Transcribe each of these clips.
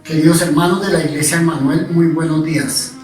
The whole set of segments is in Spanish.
Queridos hermanos de la Iglesia Emmanuel, muy buenos días.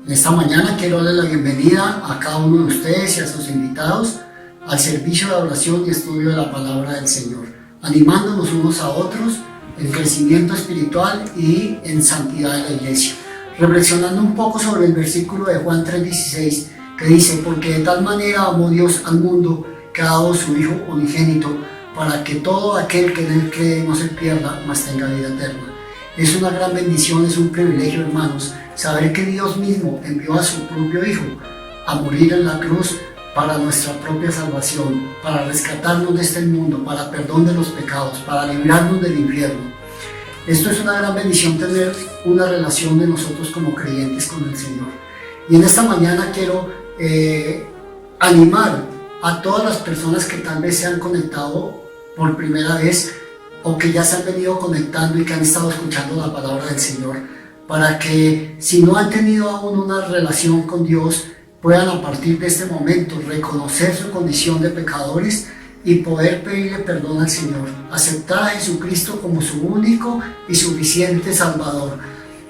En esta mañana quiero darle la bienvenida a cada uno de ustedes y a sus invitados al servicio de oración y estudio de la palabra del Señor, animándonos unos a otros en crecimiento espiritual y en santidad de la Iglesia. Reflexionando un poco sobre el versículo de Juan 3:16, que dice: porque de tal manera amó Dios al mundo que ha dado su Hijo unigénito, para que todo aquel que en él cree no se pierda, mas tenga vida eterna. Es una gran bendición, es un privilegio, hermanos, saber que Dios mismo envió a su propio Hijo a morir en la cruz para nuestra propia salvación, para rescatarnos de este mundo, para perdón de los pecados, para librarnos del infierno. Esto es una gran bendición, tener una relación de nosotros como creyentes con el Señor. Y en esta mañana quiero animar a todas las personas que tal vez se han conectado por primera vez o que ya se han venido conectando y que han estado escuchando la palabra del Señor, para que si no han tenido aún una relación con Dios, puedan a partir de este momento reconocer su condición de pecadores y poder pedirle perdón al Señor, aceptar a Jesucristo como su único y suficiente Salvador,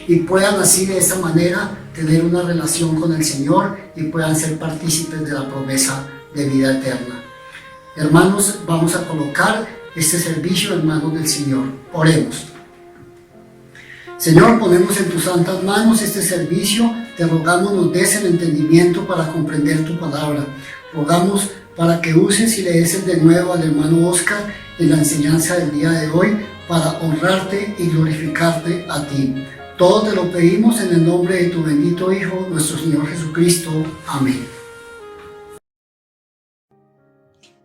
y puedan así de esta manera tener una relación con el Señor y puedan ser partícipes de la promesa de vida eterna. Hermanos, vamos a colocar este servicio en manos del Señor. Oremos. Señor, ponemos en tus santas manos este servicio. Te rogamos nos des el entendimiento para comprender tu palabra. Rogamos para que uses y le des de nuevo al hermano Oscar en la enseñanza del día de hoy, para honrarte y glorificarte a ti. Todo te lo pedimos en el nombre de tu bendito Hijo, nuestro Señor Jesucristo. Amén.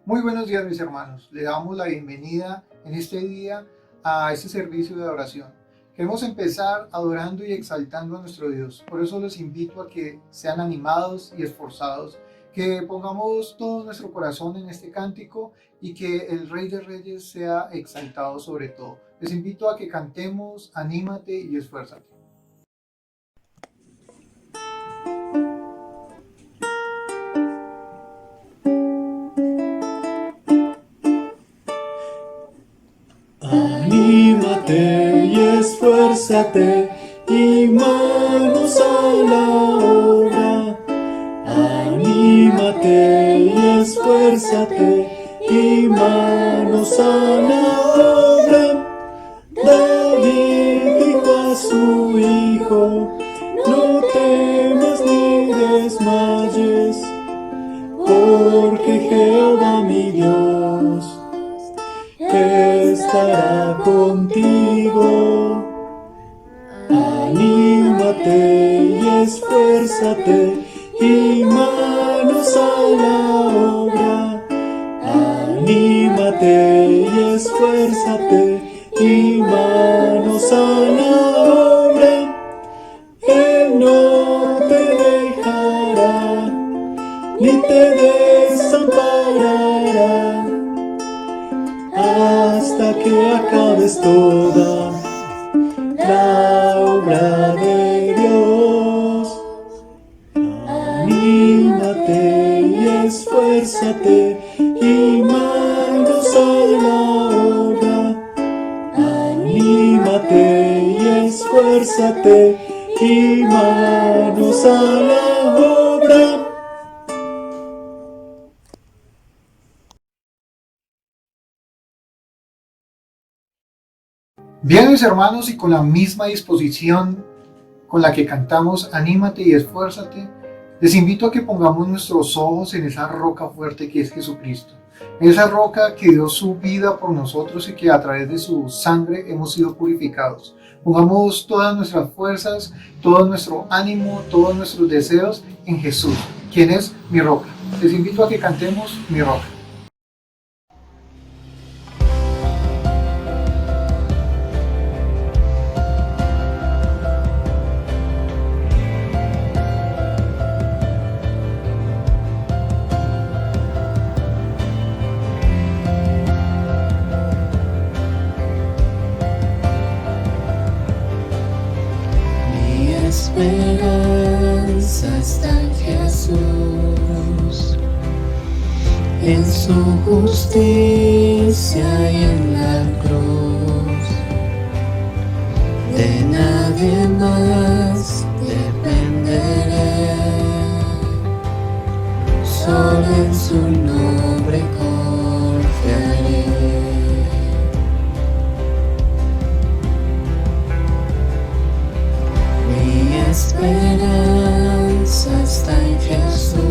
Muy buenos días, mis hermanos. Le damos la bienvenida en este día a este servicio de oración. Queremos empezar adorando y exaltando a nuestro Dios. Por eso les invito a que sean animados y esforzados, que pongamos todo nuestro corazón en este cántico y que el Rey de Reyes sea exaltado sobre todo. Les invito a que cantemos Anímate y Esfuérzate. Anímate y esfuérzate y manos a la obra. Anímate y esfuérzate y manos a la obra. David dijo a su hijo: no temas ni desmayes, porque Jehová mi Dios estará contigo. Anímate y esfuérzate y manos a la obra. Anímate y esfuérzate y manos a la obra. Él no te dejará ni te desamparará hasta que acabes toda la obra de Dios. Anímate y esfuérzate y manos a la obra. Anímate y esfuérzate y manos a la obra. Bien, mis hermanos, y con la misma disposición con la que cantamos Anímate y Esfuérzate, les invito a que pongamos nuestros ojos en esa roca fuerte que es Jesucristo. Esa roca que dio su vida por nosotros y que a través de su sangre hemos sido purificados. Pongamos todas nuestras fuerzas, todo nuestro ánimo, todos nuestros deseos en Jesús, quien es mi roca. Les invito a que cantemos Mi Roca. Esperanza está en Jesús, en su justicia y en la cruz. De nadie más dependeré, solo en su nombre confiaré. Mi esperanza está en Jesús,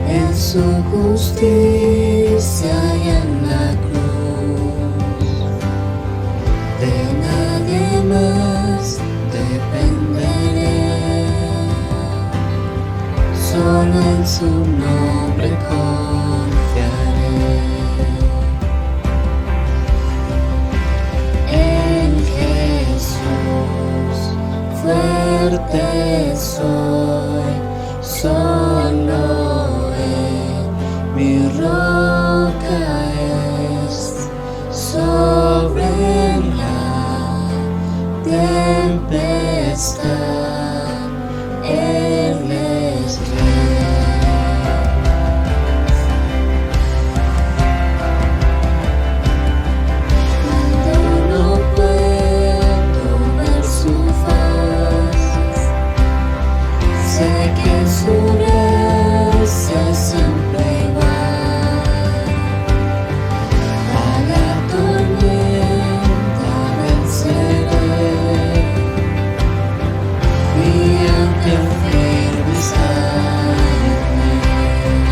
en su justicia y en la cruz. De nadie más dependeré, solo en su nombre confiaré. En Jesús fuerte soy, solo Él mi roca es. Sobre la tempestad Él es Rey. Cuando no puedo ver su faz, sé que su gracia es siempre igual. A la tormenta venceré, mi ángel firme está en él.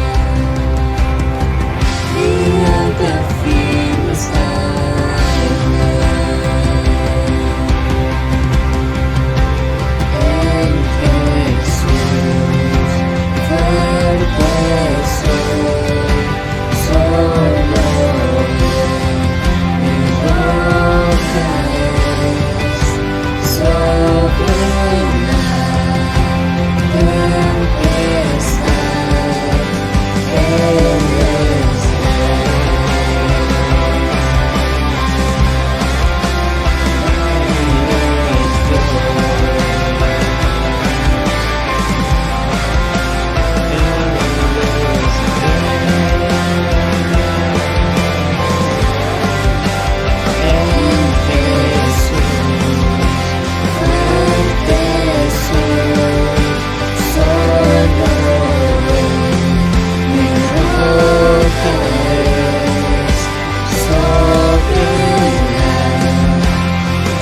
Mi ángel firme está en él. En Jesús fuerte soy, solo mi roca es. Sobre la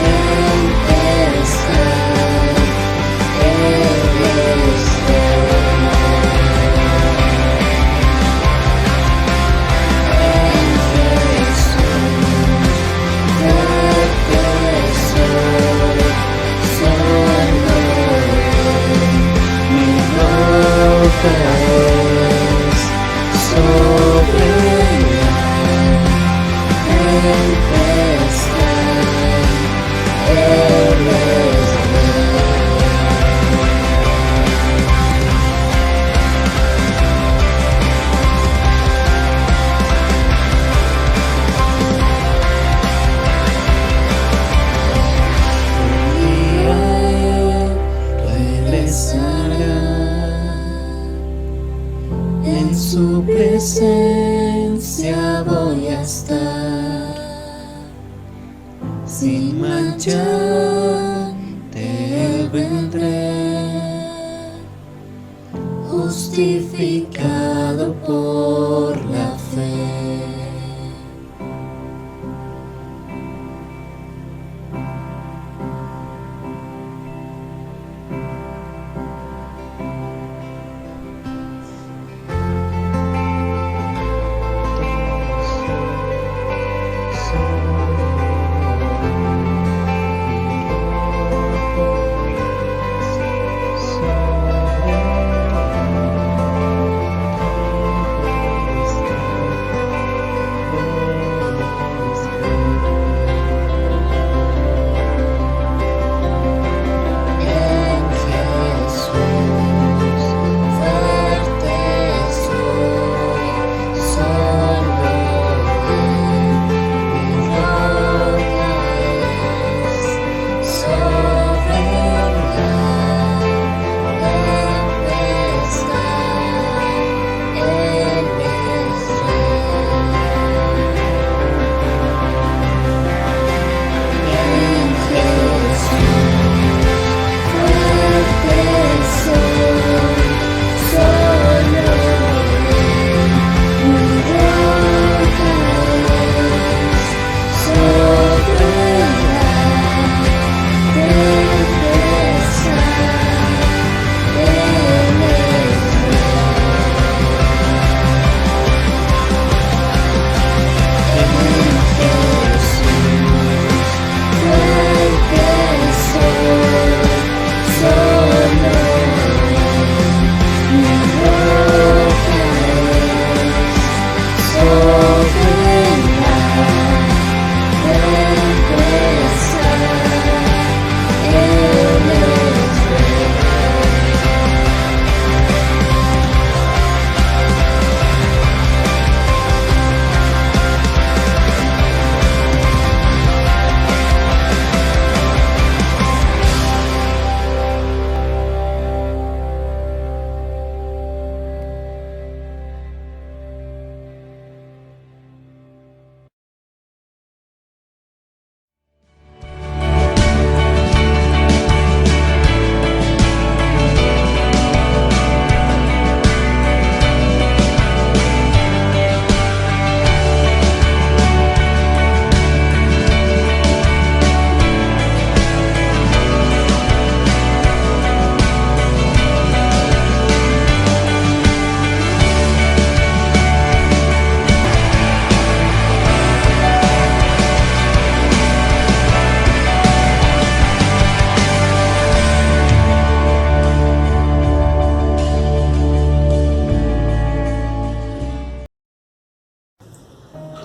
tempestad Él es en su presencia voy a estar, sin manchar de él vendré, justificado por la fe.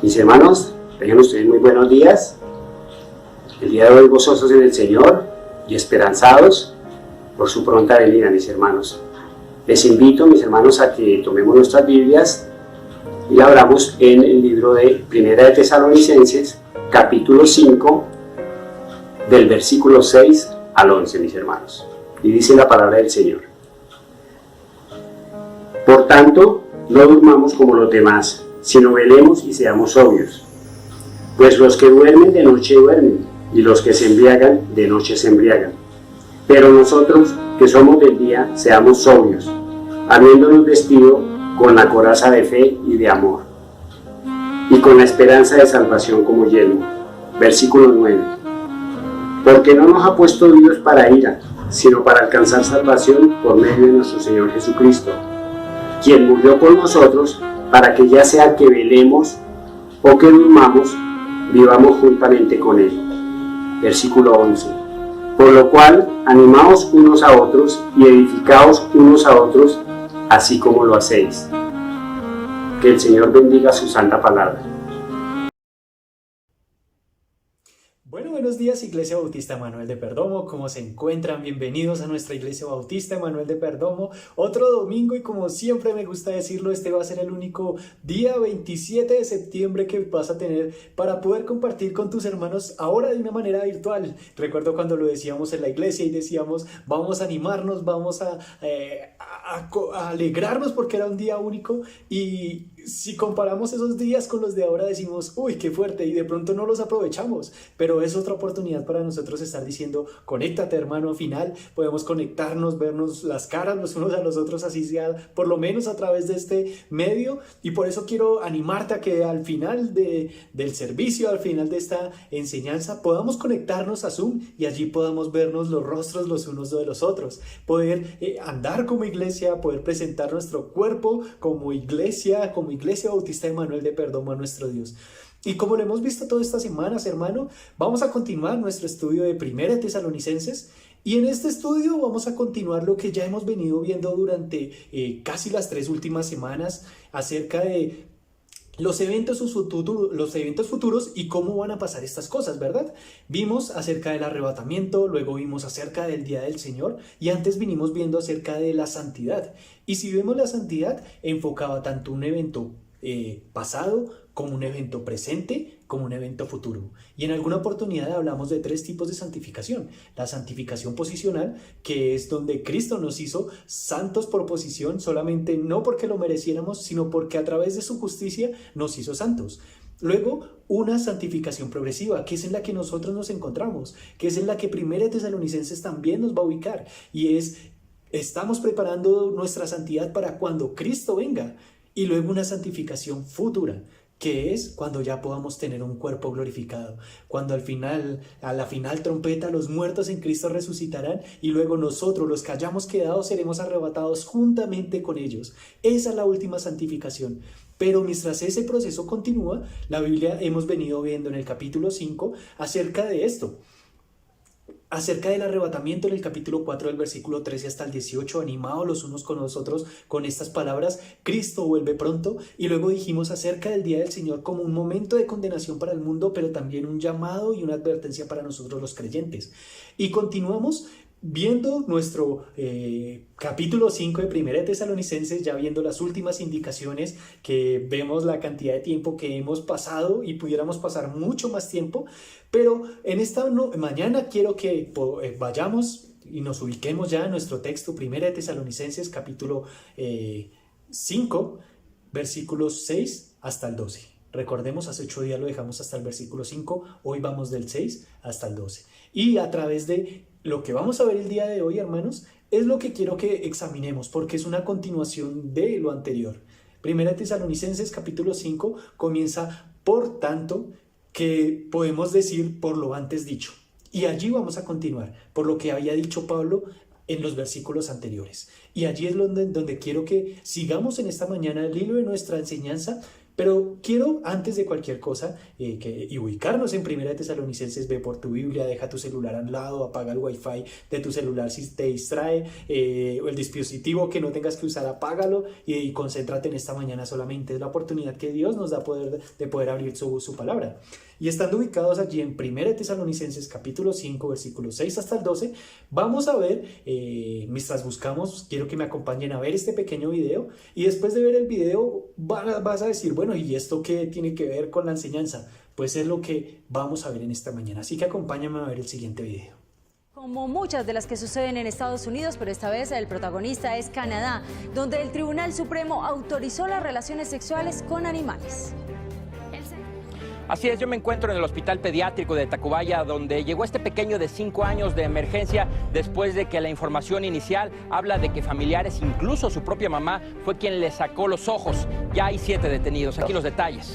Mis hermanos, tengan ustedes muy buenos días. El día de hoy gozosos en el Señor y esperanzados por su pronta venida, mis hermanos. Les invito, mis hermanos, a que tomemos nuestras Biblias y la abramos en el libro de Primera de Tesalonicenses, capítulo 5, del versículo 6 al 11, mis hermanos. Y dice la palabra del Señor: Por tanto, no durmamos como los demás, sino velemos y seamos sobrios. Pues los que duermen de noche duermen, y los que se embriagan de noche se embriagan. Pero nosotros, que somos del día, seamos sobrios, habiéndonos vestido con la coraza de fe y de amor, y con la esperanza de salvación como yelmo. Versículo 9. Porque no nos ha puesto Dios para ira, sino para alcanzar salvación por medio de nuestro Señor Jesucristo, quien murió por nosotros, para que ya sea que velemos o que durmamos, vivamos juntamente con Él. Versículo 11. Por lo cual, animaos unos a otros y edificaos unos a otros, así como lo hacéis. Que el Señor bendiga su santa palabra. Bueno, buenos días, Iglesia Bautista Emanuel de Perdomo. ¿Cómo se encuentran? Bienvenidos a nuestra Iglesia Bautista Emanuel de Perdomo. Otro domingo, y como siempre me gusta decirlo, este va a ser el único día 27 de septiembre que vas a tener para poder compartir con tus hermanos ahora de una manera virtual. Recuerdo cuando lo decíamos en la iglesia y decíamos, vamos a animarnos, vamos a alegrarnos porque era un día único, y si comparamos esos días con los de ahora decimos, uy, qué fuerte, y de pronto no los aprovechamos, pero es otra oportunidad para nosotros estar diciendo, conéctate, hermano. Al final podemos conectarnos, vernos las caras los unos a los otros, así sea por lo menos a través de este medio, y por eso quiero animarte a que al final del servicio, al final de esta enseñanza, podamos conectarnos a Zoom y allí podamos vernos los rostros los unos de los otros, poder andar como iglesia, poder presentar nuestro cuerpo como Iglesia Bautista Emanuel de Perdomo a nuestro Dios. Y como lo hemos visto todas estas semanas, hermano, vamos a continuar nuestro estudio de Primera de Tesalonicenses, y en este estudio vamos a continuar lo que ya hemos venido viendo durante casi las 3 últimas semanas acerca de los eventos futuros y cómo van a pasar estas cosas, ¿verdad? Vimos acerca del arrebatamiento, luego vimos acerca del día del Señor, y antes vinimos viendo acerca de la santidad. Y si vemos la santidad, enfocaba tanto un evento pasado como un evento presente, como un evento futuro. Y en alguna oportunidad hablamos de 3 tipos de santificación. La santificación posicional, que es donde Cristo nos hizo santos por posición, solamente no porque lo mereciéramos, sino porque a través de su justicia nos hizo santos. Luego, una santificación progresiva, que es en la que nosotros nos encontramos, que es en la que Primera Tesalonicenses también nos va a ubicar, y estamos preparando nuestra santidad para cuando Cristo venga. Y luego una santificación futura, que es cuando ya podamos tener un cuerpo glorificado, cuando a la final trompeta, los muertos en Cristo resucitarán, y luego nosotros, los que hayamos quedado, seremos arrebatados juntamente con ellos. Esa es la última santificación. Pero mientras ese proceso continúa, la Biblia hemos venido viendo en el capítulo 5 acerca de esto, acerca del arrebatamiento en el capítulo 4 del versículo 13 hasta el 18, animados los unos con los otros con estas palabras: Cristo vuelve pronto. Y luego dijimos acerca del día del Señor como un momento de condenación para el mundo, pero también un llamado y una advertencia para nosotros los creyentes. Y continuamos viendo nuestro capítulo 5 de Primera de Tesalonicenses, ya viendo las últimas indicaciones, que vemos la cantidad de tiempo que hemos pasado y pudiéramos pasar mucho más tiempo, pero en esta mañana quiero que vayamos y nos ubiquemos ya en nuestro texto, Primera de Tesalonicenses capítulo 5, versículos 6 hasta el 12. Recordemos, hace 8 días lo dejamos hasta el versículo 5, hoy vamos del 6 hasta el 12. Y a través de lo que vamos a ver el día de hoy, hermanos, es lo que quiero que examinemos, porque es una continuación de lo anterior. Primera de Tesalonicenses capítulo 5 comienza, por tanto, que podemos decir por lo antes dicho. Y allí vamos a continuar, por lo que había dicho Pablo en los versículos anteriores. Y allí es donde quiero que sigamos en esta mañana el hilo de nuestra enseñanza, Pero quiero, antes de cualquier cosa, y ubicarnos en 1 Tesalonicenses, ve por tu Biblia, deja tu celular al lado, apaga el wifi de tu celular si te distrae, o el dispositivo que no tengas que usar, apágalo y concéntrate en esta mañana solamente. Es la oportunidad que Dios nos da de poder abrir su palabra. Y estando ubicados allí en 1 Tesalonicenses capítulo 5, versículos 6 hasta el 12, vamos a ver, mientras buscamos, quiero que me acompañen a ver este pequeño video, y después de ver el video vas a decir, bueno, ¿y esto qué tiene que ver con la enseñanza? Pues es lo que vamos a ver en esta mañana, así que acompáñame a ver el siguiente video. Como muchas de las que suceden en Estados Unidos, pero esta vez el protagonista es Canadá, donde el Tribunal Supremo autorizó las relaciones sexuales con animales. Así es, yo me encuentro en el hospital pediátrico de Tacubaya, donde llegó este pequeño de 5 años de emergencia después de que la información inicial habla de que familiares, incluso su propia mamá, fue quien le sacó los ojos. Ya hay 7 detenidos. Aquí los detalles.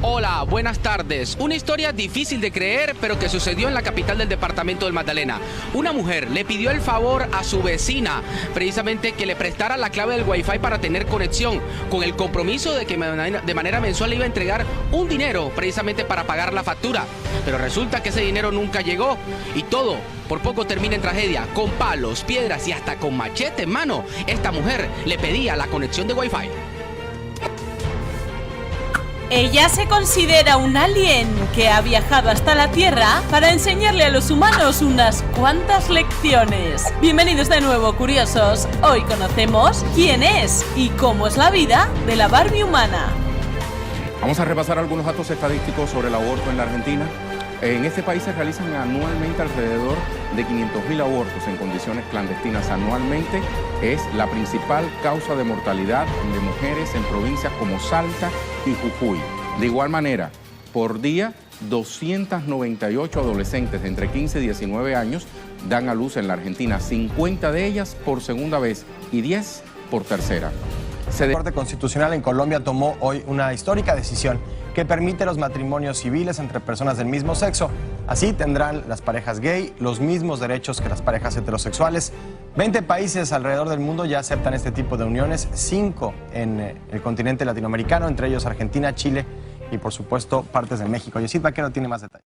Hola, buenas tardes. Una historia difícil de creer, pero que sucedió en la capital del departamento del Magdalena. Una mujer le pidió el favor a su vecina, precisamente que le prestara la clave del Wi-Fi para tener conexión, con el compromiso de que de manera mensual le iba a entregar un dinero precisamente para pagar la factura. Pero resulta que ese dinero nunca llegó y todo por poco termina en tragedia. Con palos, piedras y hasta con machete en mano, esta mujer le pedía la conexión de Wi-Fi. Ella se considera un alien que ha viajado hasta la Tierra para enseñarle a los humanos unas cuantas lecciones. Bienvenidos de nuevo, curiosos. Hoy conocemos quién es y cómo es la vida de la Barbie humana. Vamos a repasar algunos datos estadísticos sobre el aborto en la Argentina. En este país se realizan anualmente alrededor de 500.000 abortos en condiciones clandestinas. Anualmente es la principal causa de mortalidad de mujeres en provincias como Salta y Jujuy. De igual manera, por día, 298 adolescentes de entre 15 y 19 años dan a luz en la Argentina, 50 de ellas por segunda vez y 10 por tercera. La Corte Constitucional en Colombia tomó hoy una histórica decisión que permite los matrimonios civiles entre personas del mismo sexo. Así tendrán las parejas gay los mismos derechos que las parejas heterosexuales. 20 países alrededor del mundo ya aceptan este tipo de uniones, 5 en el continente latinoamericano, entre ellos Argentina, Chile y por supuesto partes de México. Yosit Vaquero tiene más detalles.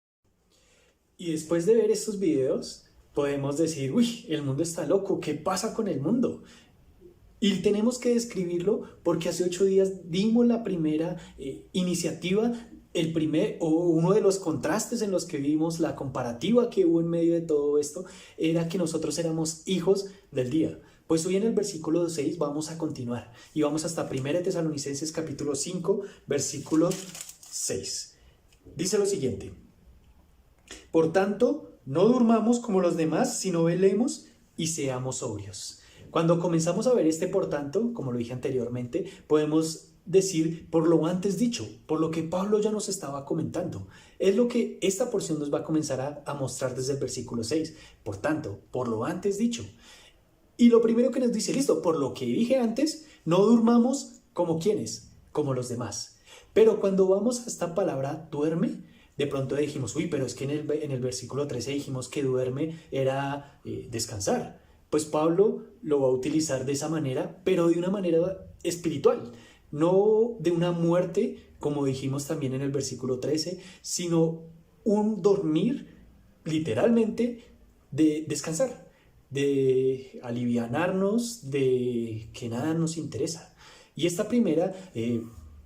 Y después de ver estos videos, podemos decir, uy, el mundo está loco, ¿qué pasa con el mundo? Y tenemos que describirlo porque hace 8 días dimos la primera iniciativa, uno de los contrastes en los que vimos, la comparativa que hubo en medio de todo esto, era que nosotros éramos hijos del día. Pues hoy en el versículo 6 vamos a continuar y vamos hasta 1 Tesalonicenses capítulo 5, versículo 6. Dice lo siguiente: por tanto, no durmamos como los demás, sino velemos y seamos sobrios. Cuando comenzamos a ver este por tanto, como lo dije anteriormente, podemos decir por lo antes dicho, por lo que Pablo ya nos estaba comentando. Es lo que esta porción nos va a comenzar a mostrar desde el versículo 6. Por tanto, por lo antes dicho. Y lo primero que nos dice, listo, por lo que dije antes, no durmamos como quienes, como los demás. Pero cuando vamos a esta palabra duerme, de pronto dijimos, uy, pero es que en el versículo 13 dijimos que duerme era descansar. Pues Pablo lo va a utilizar de esa manera, pero de una manera espiritual, no de una muerte, como dijimos también en el versículo 13, sino un dormir, literalmente, de descansar, de alivianarnos, de que nada nos interesa. Y esta primera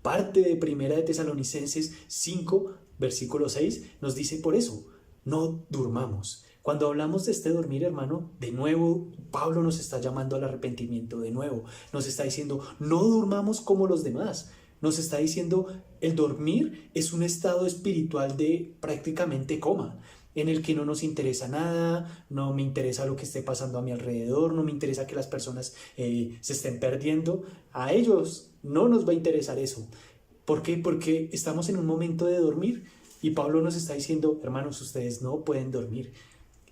parte de 1 Tesalonicenses 5, versículo 6, nos dice por eso, no durmamos. Cuando hablamos de este dormir, hermano, de nuevo, Pablo nos está llamando al arrepentimiento, de nuevo, nos está diciendo, no durmamos como los demás. Nos está diciendo, el dormir es un estado espiritual de prácticamente coma, en el que no nos interesa nada, no me interesa lo que esté pasando a mi alrededor, no me interesa que las personas se estén perdiendo. A ellos no nos va a interesar eso. ¿Por qué? Porque estamos en un momento de dormir y Pablo nos está diciendo, hermanos, ustedes no pueden dormir.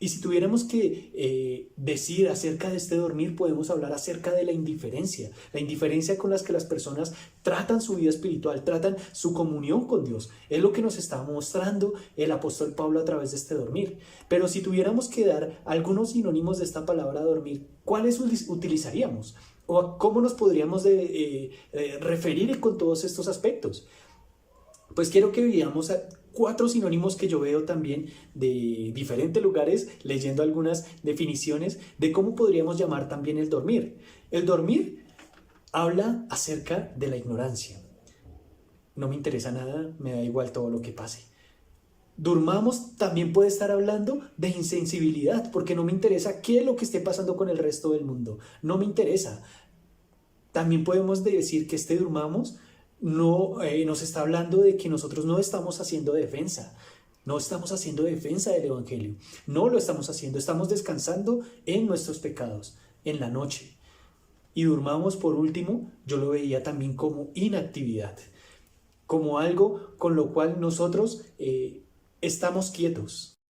Y si tuviéramos que decir acerca de este dormir, podemos hablar acerca de la indiferencia con las que las personas tratan su vida espiritual, tratan su comunión con Dios. Es lo que nos está mostrando el apóstol Pablo a través de este dormir. Pero si tuviéramos que dar algunos sinónimos de esta palabra dormir, ¿cuáles utilizaríamos? ¿O a cómo nos podríamos referir con todos estos aspectos? Pues quiero que veamos 4 sinónimos que yo veo también de diferentes lugares, leyendo algunas definiciones de cómo podríamos llamar también el dormir. El dormir habla acerca de la ignorancia. No me interesa nada, me da igual todo lo que pase. Durmamos también puede estar hablando de insensibilidad, porque no me interesa qué es lo que esté pasando con el resto del mundo. No me interesa. También podemos decir que durmamos no nos está hablando de que nosotros no estamos haciendo defensa. No estamos haciendo defensa del Evangelio. No lo estamos haciendo. Estamos descansando en nuestros pecados, en la noche. Y durmamos, por último, yo lo veía también como inactividad, como algo con lo cual nosotros estamos quietos.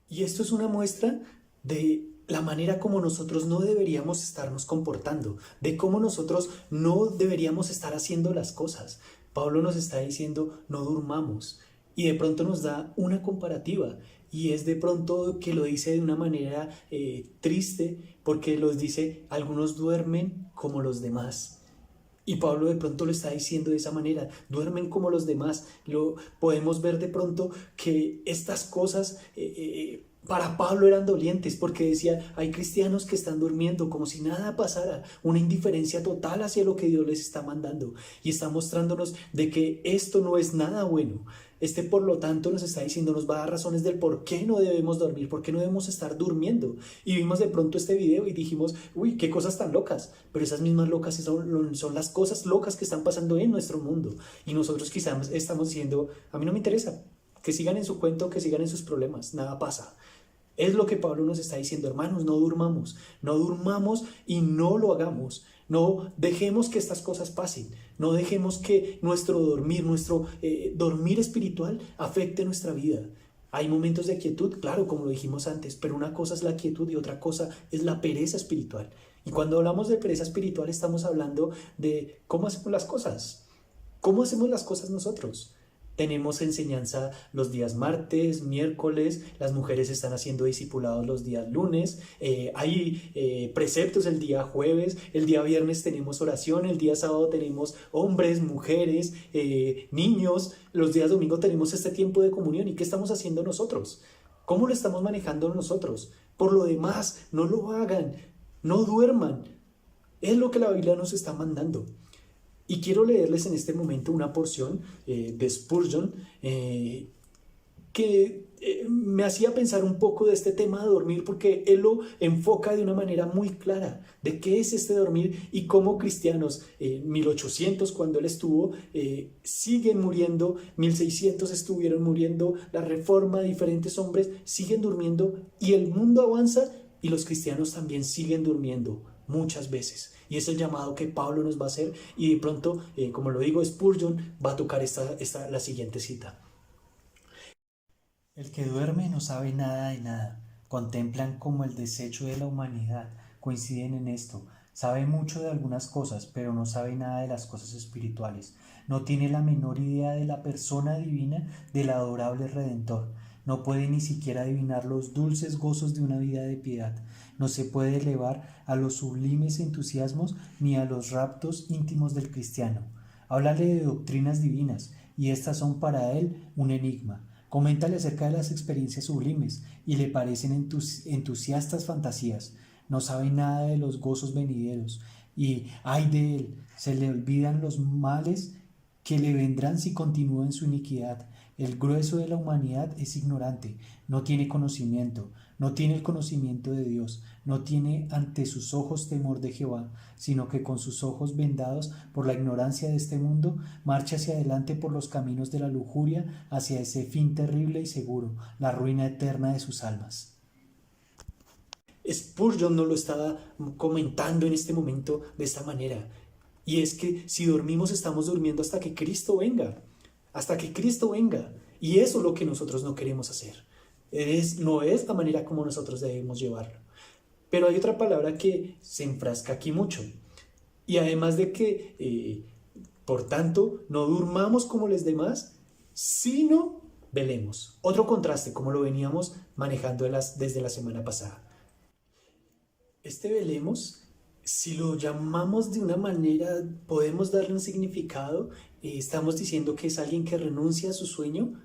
Y esto es una muestra de la manera como nosotros no deberíamos estarnos comportando, de cómo nosotros no deberíamos estar haciendo las cosas. Pablo nos está diciendo, no durmamos. Y de pronto nos da una comparativa. Y es de pronto que lo dice de una manera triste, porque los dice, algunos duermen como los demás. Y Pablo de pronto lo está diciendo de esa manera, duermen como los demás. Lo podemos ver de pronto que estas cosas para Pablo eran dolientes, porque decía, hay cristianos que están durmiendo como si nada pasara, una indiferencia total hacia lo que Dios les está mandando, y está mostrándonos de que esto no es nada bueno. Por lo tanto, nos está diciendo, nos va a dar razones del por qué no debemos dormir, por qué no debemos estar durmiendo. Y vimos de pronto este video y dijimos, uy, qué cosas tan locas. Pero esas mismas locas son las cosas locas que están pasando en nuestro mundo. Y nosotros quizás estamos diciendo, a mí no me interesa, que sigan en su cuento, que sigan en sus problemas, nada pasa. Es lo que Pablo nos está diciendo, hermanos, no durmamos y no lo hagamos. No dejemos que estas cosas pasen, no dejemos que nuestro dormir espiritual afecte nuestra vida. Hay momentos de quietud, claro, como lo dijimos antes, pero una cosa es la quietud y otra cosa es la pereza espiritual. Y cuando hablamos de pereza espiritual estamos hablando de cómo hacemos las cosas. ¿Cómo hacemos las cosas nosotros? Tenemos enseñanza los días martes, miércoles, las mujeres están haciendo discipulados los días lunes, hay preceptos el día jueves, el día viernes tenemos oración, el día sábado tenemos hombres, mujeres, niños, los días domingo tenemos este tiempo de comunión. ¿Y qué estamos haciendo nosotros? ¿Cómo lo estamos manejando nosotros? Por lo demás, no lo hagan, no duerman. Es lo que la Biblia nos está mandando. Y quiero leerles en este momento una porción de Spurgeon que me hacía pensar un poco de este tema de dormir, porque él lo enfoca de una manera muy clara de qué es este dormir y cómo cristianos en 1800 cuando él estuvo siguen muriendo, 1600 estuvieron muriendo, la Reforma, diferentes hombres siguen durmiendo y el mundo avanza y los cristianos también siguen durmiendo muchas veces. Y es el llamado que Pablo nos va a hacer, y de pronto, como lo digo, Spurgeon va a tocar la siguiente cita. El que duerme no sabe nada de nada, contemplan como el desecho de la humanidad, coinciden en esto, sabe mucho de algunas cosas, pero no sabe nada de las cosas espirituales, no tiene la menor idea de la persona divina del adorable Redentor, no puede ni siquiera adivinar los dulces gozos de una vida de piedad, no se puede elevar a los sublimes entusiasmos ni a los raptos íntimos del cristiano. Háblale de doctrinas divinas, y estas son para él un enigma. Coméntale acerca de las experiencias sublimes, y le parecen entusiastas fantasías. No sabe nada de los gozos venideros, y ay de él, se le olvidan los males que le vendrán si continúa en su iniquidad. El grueso de la humanidad es ignorante, no tiene conocimiento, no tiene el conocimiento de Dios, no tiene ante sus ojos temor de Jehová, sino que con sus ojos vendados por la ignorancia de este mundo, marcha hacia adelante por los caminos de la lujuria, hacia ese fin terrible y seguro, la ruina eterna de sus almas. Spurgeon nos lo estaba comentando en este momento de esta manera, y es que si dormimos estamos durmiendo hasta que Cristo venga. Hasta que Cristo venga. Y eso es lo que nosotros no queremos hacer. No es la manera como nosotros debemos llevarlo. Pero hay otra palabra que se enfrasca aquí mucho. Y además de que, por tanto, no durmamos como los demás, sino velemos. Otro contraste, como lo veníamos manejando desde la semana pasada. Este velemos Si lo llamamos de una manera, podemos darle un significado. Estamos diciendo que es alguien que renuncia a su sueño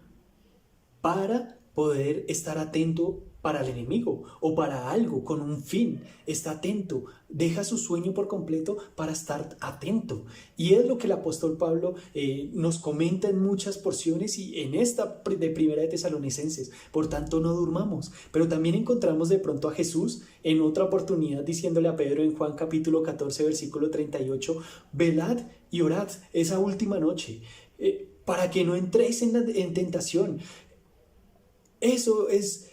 para poder estar atento para el enemigo o para algo con un fin. Está atento, deja su sueño por completo para estar atento. Y es lo que el apóstol Pablo nos comenta en muchas porciones y en esta de Primera de Tesalonicenses. Por tanto, no durmamos. Pero también encontramos de pronto a Jesús en otra oportunidad diciéndole a Pedro en Juan capítulo 14 versículo 38, velad y orad esa última noche para que no entréis en tentación. Eso es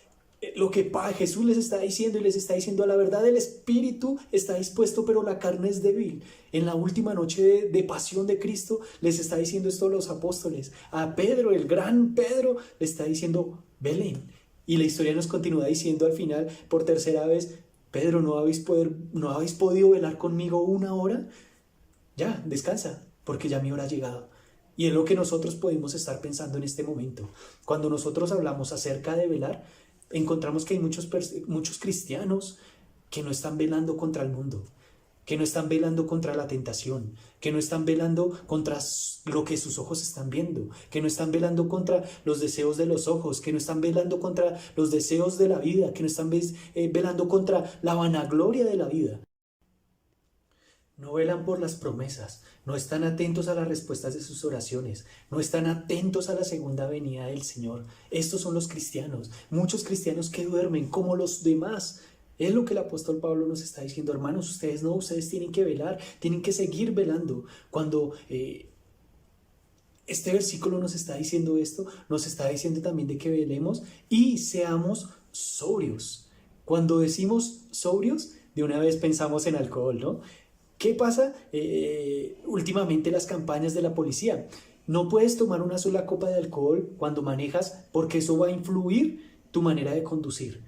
lo que Jesús les está diciendo, y les está diciendo: a la verdad el espíritu está dispuesto pero la carne es débil. En la última noche de pasión de Cristo les está diciendo esto a los apóstoles. A Pedro, el gran Pedro, le está diciendo: velen. Y la historia nos continúa diciendo al final por tercera vez: Pedro, ¿no habéis podido velar conmigo 1 hora? Ya, descansa, porque ya mi hora ha llegado. Y es lo que nosotros podemos estar pensando en este momento. Cuando nosotros hablamos acerca de velar, encontramos que hay muchos cristianos que no están velando contra el mundo, que no están velando contra la tentación, que no están velando contra lo que sus ojos están viendo, que no están velando contra los deseos de los ojos, que no están velando contra los deseos de la vida, que no están velando contra la vanagloria de la vida. No velan por las promesas, no están atentos a las respuestas de sus oraciones, no están atentos a la segunda venida del Señor. Estos son los cristianos, muchos cristianos que duermen como los demás. Es lo que el apóstol Pablo nos está diciendo: hermanos, ustedes tienen que velar, tienen que seguir velando. Cuando este versículo nos está diciendo esto, nos está diciendo también de que velemos y seamos sobrios. Cuando decimos sobrios, de una vez pensamos en alcohol, ¿no? ¿Qué pasa últimamente las campañas de la policía? No puedes tomar una sola copa de alcohol cuando manejas porque eso va a influir tu manera de conducir.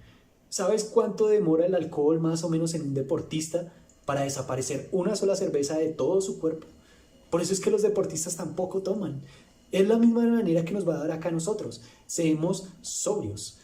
¿Sabes cuánto demora el alcohol más o menos en un deportista para desaparecer una sola cerveza de todo su cuerpo? Por eso es que los deportistas tampoco toman. Es la misma manera que nos va a dar acá a nosotros. Seamos sobrios.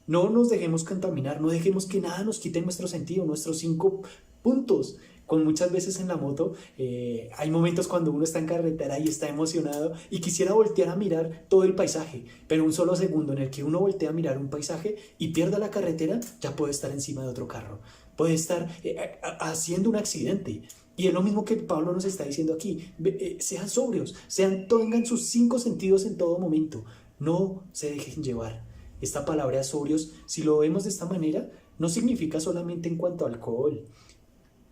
No nos dejemos contaminar, no dejemos que nada nos quite nuestro sentido, nuestros 5 puntos. Con muchas veces en la moto hay momentos cuando uno está en carretera y está emocionado y quisiera voltear a mirar todo el paisaje, pero un solo segundo en el que uno voltea a mirar un paisaje y pierda la carretera, ya puede estar encima de otro carro, puede estar haciendo un accidente. Y es lo mismo que Pablo nos está diciendo aquí: sean sobrios, tengan sus 5 sentidos en todo momento, no se dejen llevar. Esta palabra sobrios, si lo vemos de esta manera, no significa solamente en cuanto a alcohol,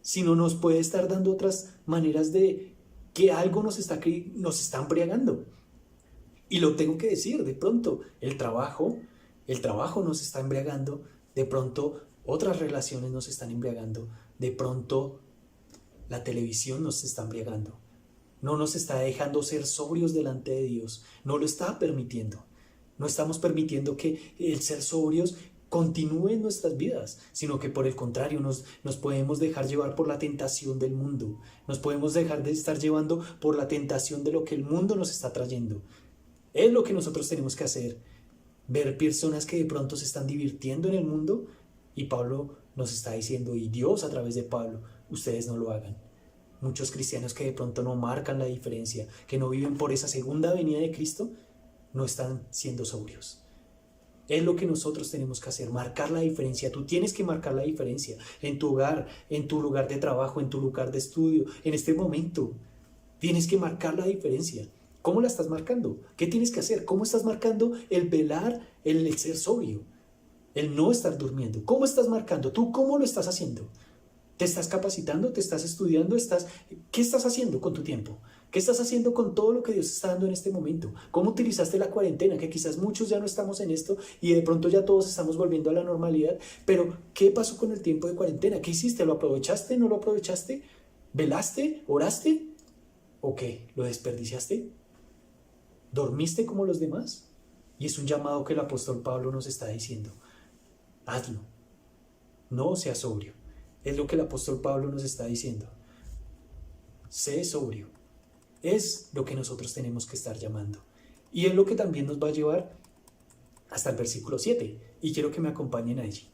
sino nos puede estar dando otras maneras de que algo nos está embriagando. Y lo tengo que decir, de pronto el trabajo nos está embriagando, de pronto otras relaciones nos están embriagando, de pronto la televisión nos está embriagando. No nos está dejando ser sobrios delante de Dios, no lo está permitiendo. No estamos permitiendo que el ser sobrios continúe en nuestras vidas, sino que por el contrario nos podemos dejar llevar por la tentación del mundo, nos podemos dejar de estar llevando por la tentación de lo que el mundo nos está trayendo. Es lo que nosotros tenemos que hacer, ver personas que de pronto se están divirtiendo en el mundo, y Pablo nos está diciendo, y Dios a través de Pablo: ustedes no lo hagan. Muchos cristianos que de pronto no marcan la diferencia, que no viven por esa segunda venida de Cristo, no están siendo sobrios. Es lo que nosotros tenemos que hacer, marcar la diferencia. Tú tienes que marcar la diferencia en tu hogar, en tu lugar de trabajo, en tu lugar de estudio, en este momento. Tienes que marcar la diferencia. ¿Cómo la estás marcando? ¿Qué tienes que hacer? ¿Cómo estás marcando el velar, el ser sobrio, el no estar durmiendo? ¿Cómo estás marcando? ¿Tú cómo lo estás haciendo? ¿Te estás capacitando? ¿Te estás estudiando? ¿Qué estás haciendo con tu tiempo? ¿Qué estás haciendo con todo lo que Dios está dando en este momento? ¿Cómo utilizaste la cuarentena? Que quizás muchos ya no estamos en esto y de pronto ya todos estamos volviendo a la normalidad. Pero, ¿qué pasó con el tiempo de cuarentena? ¿Qué hiciste? ¿Lo aprovechaste? ¿No lo aprovechaste? ¿Velaste? ¿Oraste? ¿O qué? ¿Lo desperdiciaste? ¿Dormiste como los demás? Y es un llamado que el apóstol Pablo nos está diciendo. Hazlo. No seas sobrio. Es lo que el apóstol Pablo nos está diciendo. Sé sobrio. Es lo que nosotros tenemos que estar llamando. Y es lo que también nos va a llevar hasta el versículo 7. Y quiero que me acompañen allí.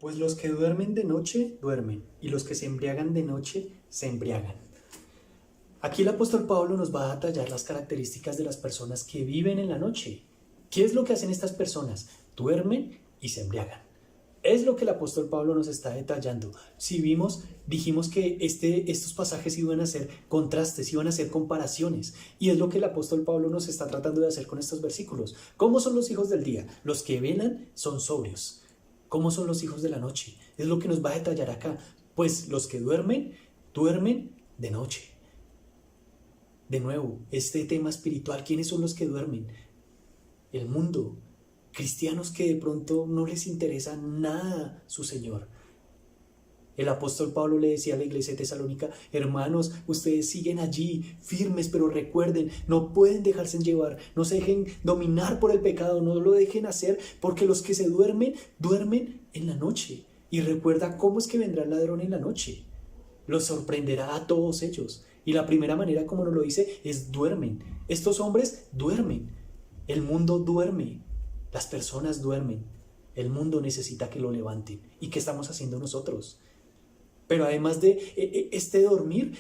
Pues los que duermen de noche, duermen, y los que se embriagan de noche, se embriagan. Aquí el apóstol Pablo nos va a detallar las características de las personas que viven en la noche. ¿Qué es lo que hacen estas personas? Duermen y se embriagan. Es lo que el apóstol Pablo nos está detallando. Si dijimos que estos pasajes iban a ser contrastes, iban a ser comparaciones. Y es lo que el apóstol Pablo nos está tratando de hacer con estos versículos. ¿Cómo son los hijos del día? Los que velan son sobrios. ¿Cómo son los hijos de la noche? Es lo que nos va a detallar acá. Pues los que duermen, duermen de noche. De nuevo, este tema espiritual, ¿quiénes son los que duermen? El mundo. Cristianos que de pronto no les interesa nada su Señor. El apóstol Pablo le decía a la iglesia de Tesalónica: hermanos, ustedes siguen allí firmes, pero recuerden, no pueden dejarse llevar, no se dejen dominar por el pecado, no lo dejen hacer, porque los que se duermen, duermen en la noche. Y recuerda cómo es que vendrá el ladrón en la noche. Los sorprenderá a todos ellos. Y la primera manera, como nos lo dice, es duermen. Estos hombres duermen. El mundo duerme. Las personas duermen. El mundo necesita que lo levanten. ¿Y qué estamos haciendo nosotros? Pero además de este dormir,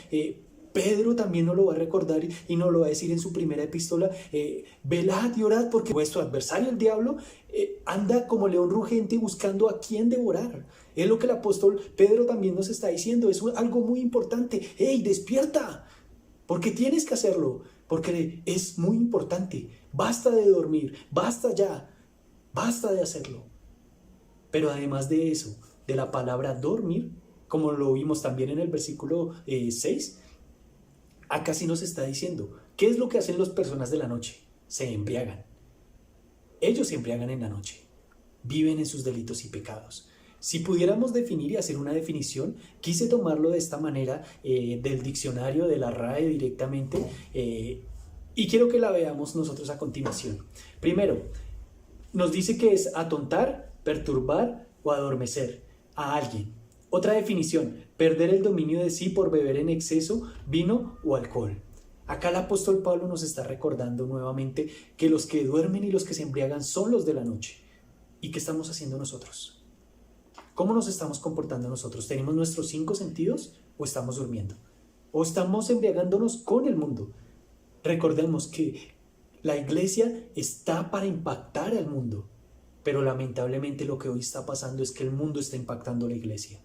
Pedro también nos lo va a recordar y nos lo va a decir en su primera epístola: velad y orad, porque vuestro adversario, el diablo, anda como león rugente buscando a quien devorar. Es lo que el apóstol Pedro también nos está diciendo. Es algo muy importante. ¡Hey, despierta! Porque tienes que hacerlo. Porque es muy importante. Basta de dormir. Basta ya. Basta de hacerlo. Pero además de eso, de la palabra dormir, como lo vimos también en el versículo 6, acá sí nos está diciendo, ¿qué es lo que hacen las personas de la noche? Se embriagan. Ellos se embriagan en la noche. Viven en sus delitos y pecados. Si pudiéramos definir y hacer una definición, quise tomarlo de esta manera, del diccionario, de la RAE directamente, y quiero que la veamos nosotros a continuación. Primero, nos dice que es atontar, perturbar o adormecer a alguien. Otra definición: perder el dominio de sí por beber en exceso vino o alcohol. Acá el apóstol Pablo nos está recordando nuevamente que los que duermen y los que se embriagan son los de la noche. ¿Y qué estamos haciendo nosotros? ¿Cómo nos estamos comportando nosotros? ¿Tenemos nuestros 5 sentidos o estamos durmiendo? ¿O estamos embriagándonos con el mundo? Recordemos que la iglesia está para impactar al mundo, pero lamentablemente lo que hoy está pasando es que el mundo está impactando a la iglesia.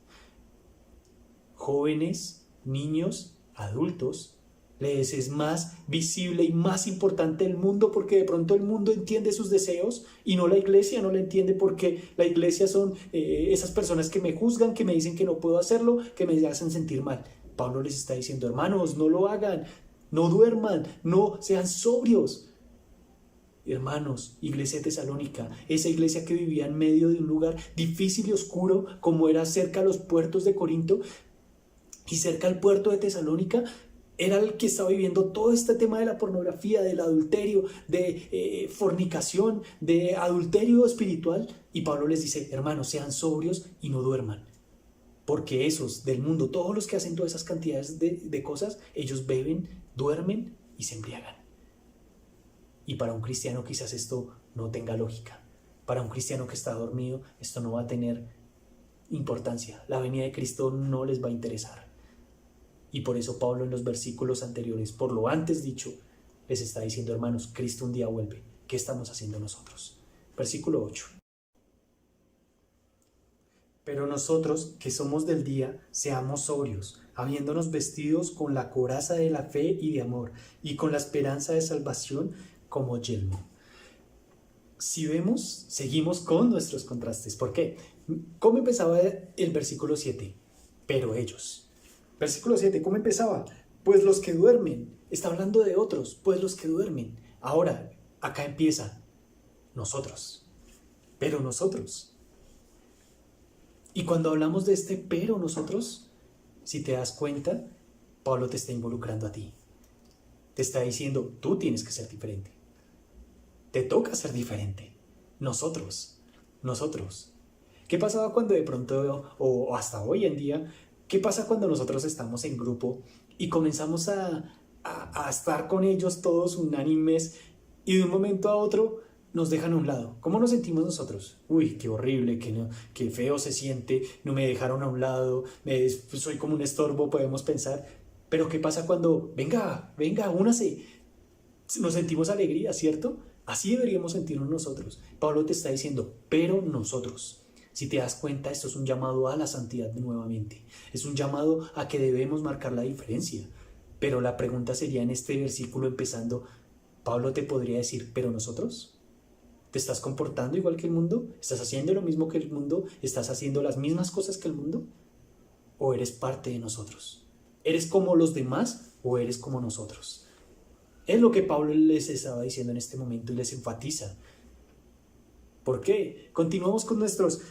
Jóvenes, niños, adultos, les es más visible y más importante el mundo, porque de pronto el mundo entiende sus deseos y no la iglesia no la entiende, porque la iglesia son esas personas que me juzgan, que me dicen que no puedo hacerlo, que me hacen sentir mal. Pablo les está diciendo: hermanos, no lo hagan, no duerman, no sean sobrios. Hermanos, iglesia de Tesalónica, esa iglesia que vivía en medio de un lugar difícil y oscuro, como era cerca a los puertos de Corinto y cerca al puerto de Tesalónica, era el que estaba viviendo todo este tema de la pornografía, del adulterio, de fornicación, de adulterio espiritual. Y Pablo les dice: hermanos, sean sobrios y no duerman. Porque esos del mundo, todos los que hacen todas esas cantidades de cosas, ellos beben, duermen y se embriagan. Y para un cristiano quizás esto no tenga lógica. Para un cristiano que está dormido, esto no va a tener importancia. La venida de Cristo no les va a interesar. Y por eso Pablo en los versículos anteriores, por lo antes dicho, les está diciendo: hermanos, Cristo un día vuelve. ¿Qué estamos haciendo nosotros? Versículo 8. Pero nosotros, que somos del día, seamos sobrios, habiéndonos vestidos con la coraza de la fe y de amor, y con la esperanza de salvación como yelmo. Si vemos, seguimos con nuestros contrastes. ¿Por qué? ¿Cómo empezaba el versículo 7? Pero ellos. Versículo 7, ¿cómo empezaba? Pues los que duermen. Está hablando de otros, pues los que duermen. Ahora, acá empieza nosotros. Pero nosotros. Y cuando hablamos de este pero nosotros, si te das cuenta, Pablo te está involucrando a ti. Te está diciendo: tú tienes que ser diferente. Te toca ser diferente. Nosotros. ¿Qué pasaba cuando de pronto, o hasta hoy en día, qué pasa cuando nosotros estamos en grupo y comenzamos a estar con ellos todos unánimes y de un momento a otro nos dejan a un lado. ¿Cómo nos sentimos nosotros? Uy, qué horrible, qué feo se siente, no me dejaron a un lado, soy como un estorbo, podemos pensar. Pero ¿qué pasa cuando, venga, únase? Nos sentimos alegría, ¿cierto? Así deberíamos sentirnos nosotros. Pablo te está diciendo, pero nosotros. Si te das cuenta, esto es un llamado a la santidad nuevamente. Es un llamado a que debemos marcar la diferencia. Pero la pregunta sería en este versículo empezando, Pablo te podría decir, ¿pero nosotros? ¿Te estás comportando igual que el mundo? ¿Estás haciendo lo mismo que el mundo? ¿Estás haciendo las mismas cosas que el mundo? ¿O eres parte de nosotros? ¿Eres como los demás o eres como nosotros? Es lo que Pablo les estaba diciendo en este momento y les enfatiza. ¿Por qué? Continuamos con nuestros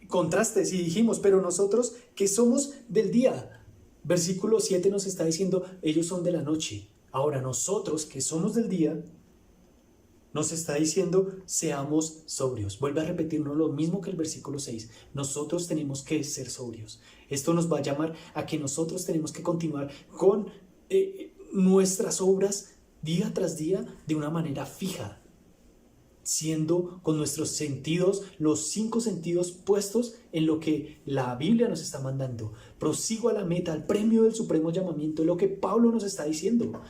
contrastes y dijimos, pero nosotros que somos del día. Versículo 7 nos está diciendo, ellos son de la noche. Ahora nosotros que somos del día, nos está diciendo, seamos sobrios. Vuelve a repetirnos lo mismo que el versículo 6. Nosotros tenemos que ser sobrios. Esto nos va a llamar a que nosotros tenemos que continuar con nuestras obras día tras día de una manera fija, siendo con nuestros sentidos, los 5 sentidos puestos en lo que la Biblia nos está mandando. Prosigo a la meta, al premio del supremo llamamiento, es lo que Pablo nos está diciendo.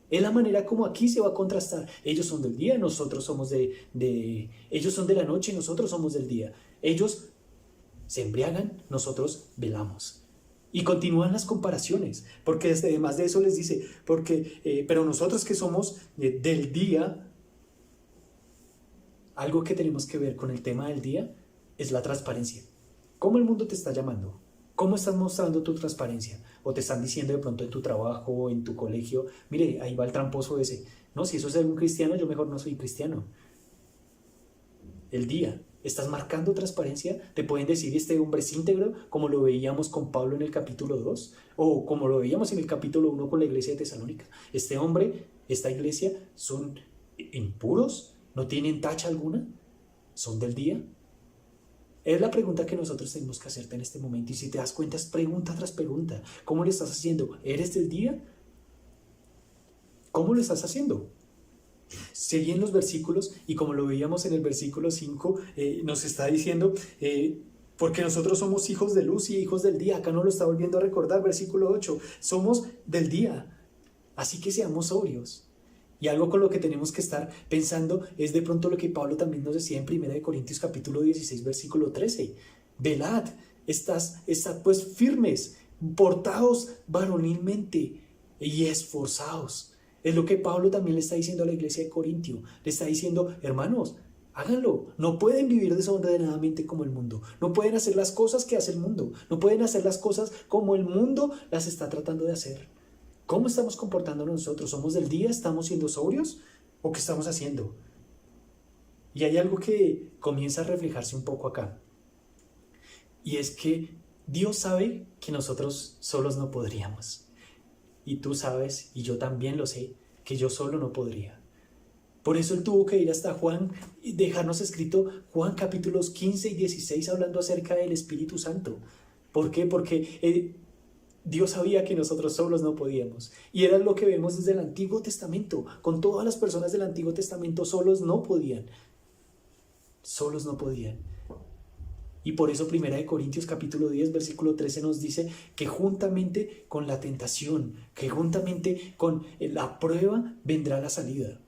Es la manera como aquí se va a contrastar. Ellos son del día, nosotros somos ellos son de la noche, nosotros somos del día. Ellos se embriagan, nosotros velamos. Y continúan las comparaciones, porque además de eso les dice, pero nosotros que somos del día, algo que tenemos que ver con el tema del día es la transparencia. ¿Cómo el mundo te está llamando? ¿Cómo estás mostrando tu transparencia? O te están diciendo de pronto en tu trabajo, en tu colegio, mire, ahí va el tramposo ese. No, si eso es un cristiano, yo mejor no soy cristiano. El día, ¿estás marcando transparencia? Te pueden decir, este hombre es íntegro, como lo veíamos con Pablo en el capítulo 2, o como lo veíamos en el capítulo 1 con la iglesia de Tesalónica. Este hombre, esta iglesia, son impuros, no tienen tacha alguna, son del día. Es la pregunta que nosotros tenemos que hacerte en este momento. Y si te das cuenta, es pregunta tras pregunta. ¿Cómo lo estás haciendo? ¿Eres del día? ¿Cómo lo estás haciendo? Seguí en los versículos y como lo veíamos en el versículo 5, nos está diciendo, porque nosotros somos hijos de luz y hijos del día. Acá no lo está volviendo a recordar, versículo 8. Somos del día, así que seamos sobrios. Y algo con lo que tenemos que estar pensando es de pronto lo que Pablo también nos decía en 1 Corintios capítulo 16, versículo 13. Velad, estad pues firmes, portaos varonilmente y esforzaos. Es lo que Pablo también le está diciendo a la iglesia de Corintio. Le está diciendo, hermanos, háganlo. No pueden vivir desordenadamente como el mundo. No pueden hacer las cosas que hace el mundo. No pueden hacer las cosas como el mundo las está tratando de hacer. ¿Cómo estamos comportándonos nosotros? ¿Somos del día? ¿Estamos siendo sobrios? ¿O qué estamos haciendo? Y hay algo que comienza a reflejarse un poco acá. Y es que Dios sabe que nosotros solos no podríamos. Y tú sabes, y yo también lo sé, que yo solo no podría. Por eso Él tuvo que ir hasta Juan y dejarnos escrito Juan capítulos 15 y 16 hablando acerca del Espíritu Santo. ¿Por qué? Porque Dios sabía que nosotros solos no podíamos. Y era lo que vemos desde el Antiguo Testamento. Con todas las personas del Antiguo Testamento solos no podían. Solos no podían. Y por eso 1 Corintios capítulo 10 versículo 13 nos dice que juntamente con la tentación, que juntamente con la prueba vendrá la salida.